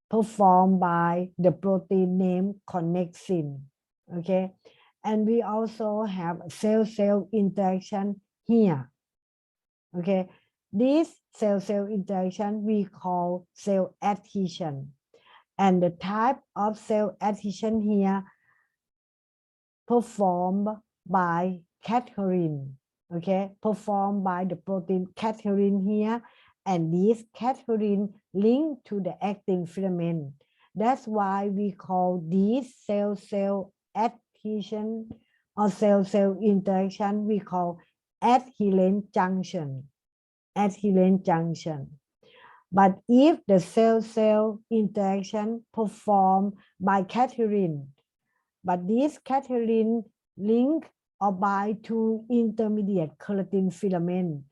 performed by the protein named connexin. Okay, and we also have cell-cell interaction here. Okay, this cell-cell interaction we call cell adhesion, and the type of cell adhesion here performed by cadherin. Okay, performed by the protein cadherin here, and this cadherin linked to the actin filament. That's why we call this cell-cell adhesion or cell-cell interaction we call adherent junction. But if the cell-cell interaction performed by cadherin, but these catecholamine link or bind to intermediate keratin filament.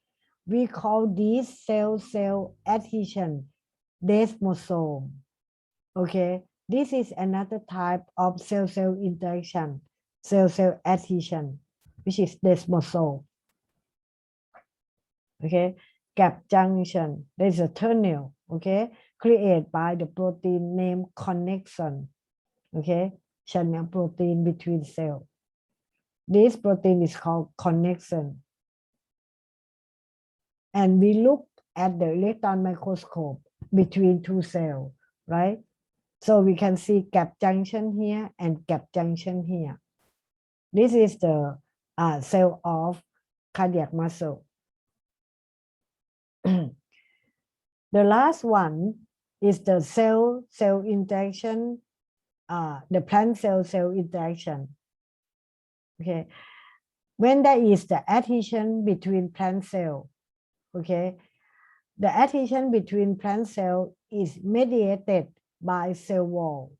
We call this cell-cell adhesion desmosome. Okay, this is another type of cell-cell interaction, cell-cell adhesion, which is desmosome. Okay, gap junction, there is a tunnel, okay, created by the protein named connection, okay, channel protein between cells. This protein is called connection. And we look at the electron microscope between two cells, right? So we can see gap junction here and gap junction here. This is the cell of cardiac muscle. The last one is the cell-cell interaction, the plant cell-cell interaction. Okay, when there is the adhesion between plant cell, okay, the adhesion between plant cell is mediated by cell wall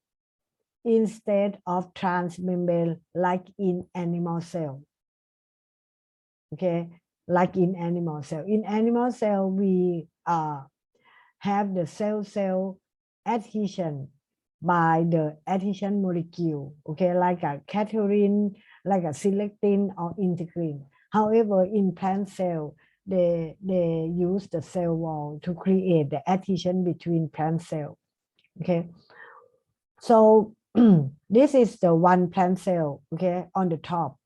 instead of transmembrane like in animal cell. Okay, like in animal cell. In animal cell, we have the cell-cell adhesion by the adhesion molecule, okay, like a catecholamine, like a selectin or integrin. However, in plant cell, they use the cell wall to create the adhesion between plant cell. Okay, so this is the one plant cell, okay, on the top,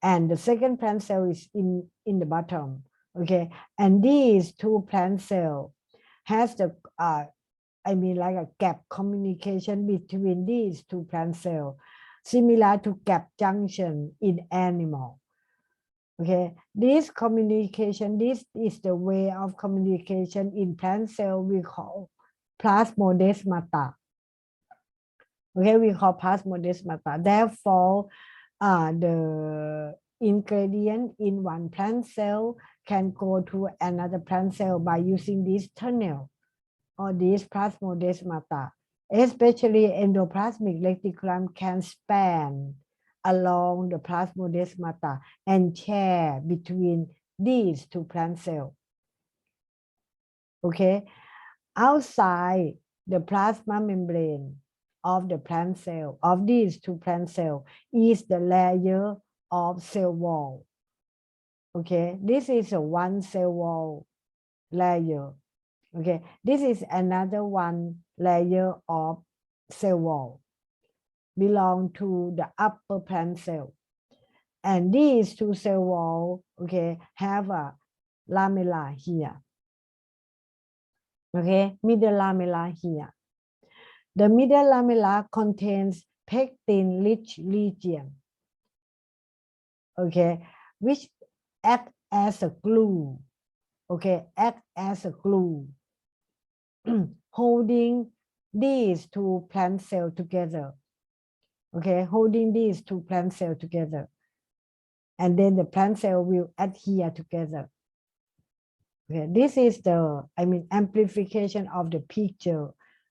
and the second plant cell is in the bottom, okay, and these two plant cell has the like a gap communication between these two plant cells, similar to gap junction in animal. Okay, this communication, this is the way of communication in plant cell we call plasmodesmata. Okay, we call plasmodesmata. Therefore, the ingredient in one plant cell can go to another plant cell by using this tunnel or this plasmodesmata. Especially endoplasmic reticulum can span along the plasmodesmata and share between these two plant cells. Okay, outside the plasma membrane of the plant cell, of these two plant cells, is the layer of cell wall. Okay, this is a one cell wall layer. Okay, this is another one layer of cell wall belong to the upper plant cell. And these two cell wall, okay, have a lamella here. Okay, middle lamella here. The middle lamella contains pectin-rich region, okay, which act as a glue, okay, act as a glue, holding these two plant cells together, okay, holding these two plant cells together, and then the plant cell will adhere together. Okay, this is the, amplification of the picture,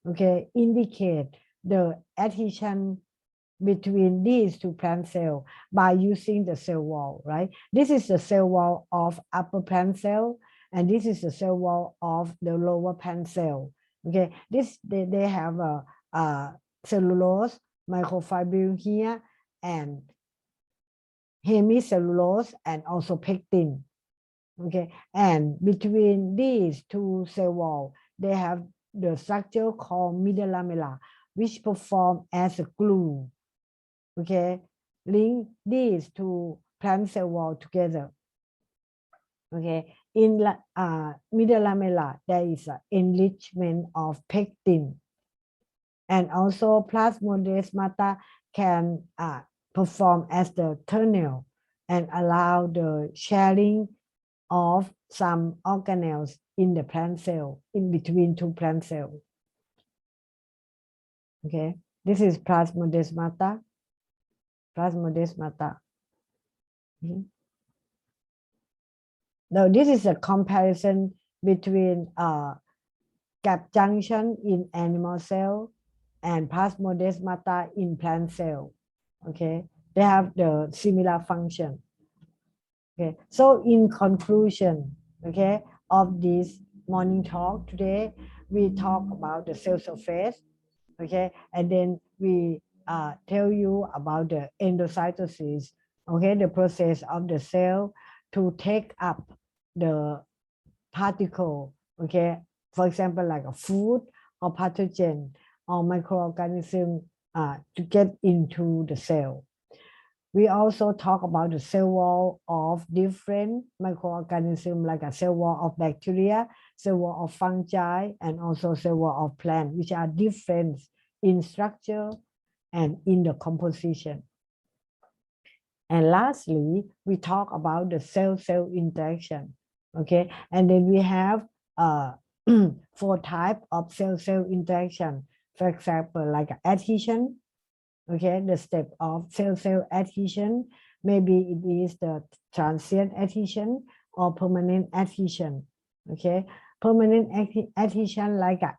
okay, indicate the adhesion between these two plant cells by using the cell wall, right? This is the cell wall of upper plant cell, and this is the cell wall of the lower plant cell. Okay, this they have a cellulose, microfibril here, and hemicellulose, and also pectin. Okay, and between these two cell walls, they have the structure called middle lamella, which perform as a glue. Okay, link these two plant cell wall together. Okay, in middle lamella, there is an enrichment of pectin, and also plasmodesmata can perform as the tunnel and allow the sharing of some organelles in the plant cell, in between two plant cells. Okay, this is plasmodesmata. Plasmodesmata. Now this is a comparison between gap junction in animal cell and plasmodesmata in plant cell. Okay, they have the similar function. Okay, so in conclusion, okay, of this morning talk today, we talk about the cell surface, okay, and then we tell you about the endocytosis, okay, the process of the cell to take up the particle, okay, for example, like a food or pathogen or microorganism to get into the cell. We also talk about the cell wall of different microorganisms, like a cell wall of bacteria, cell wall of fungi, and also cell wall of plant, which are different in structure and in the composition. And lastly, we talk about the cell-cell interaction. Okay, and then we have 4 types of cell-cell interaction. For example, like adhesion. Okay, the step of cell-cell adhesion, maybe it is the transient adhesion or permanent adhesion. Okay, permanent adhesion like a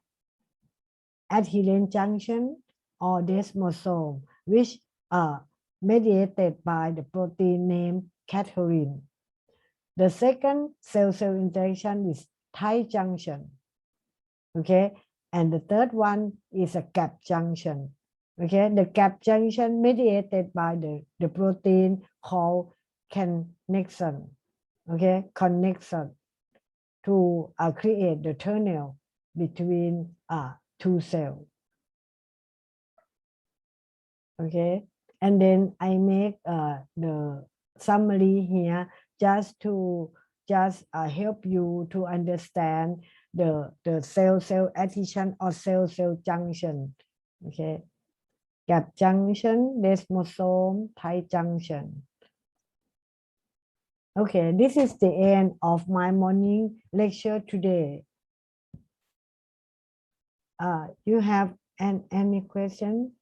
adherent junction or desmosome, which are mediated by the protein named catechorin. The second cell-cell interaction is tight junction. Okay, and the third one is a gap junction. Okay, the gap junction mediated by the protein called connexin. Okay, connexin to create the tunnel between 2 cells. Okay, and then I make the summary here just to help you to understand the cell-cell adhesion or cell-cell junction. Okay, gap junction, desmosome, tight junction. Okay, this is the end of my morning lecture today. You have any question?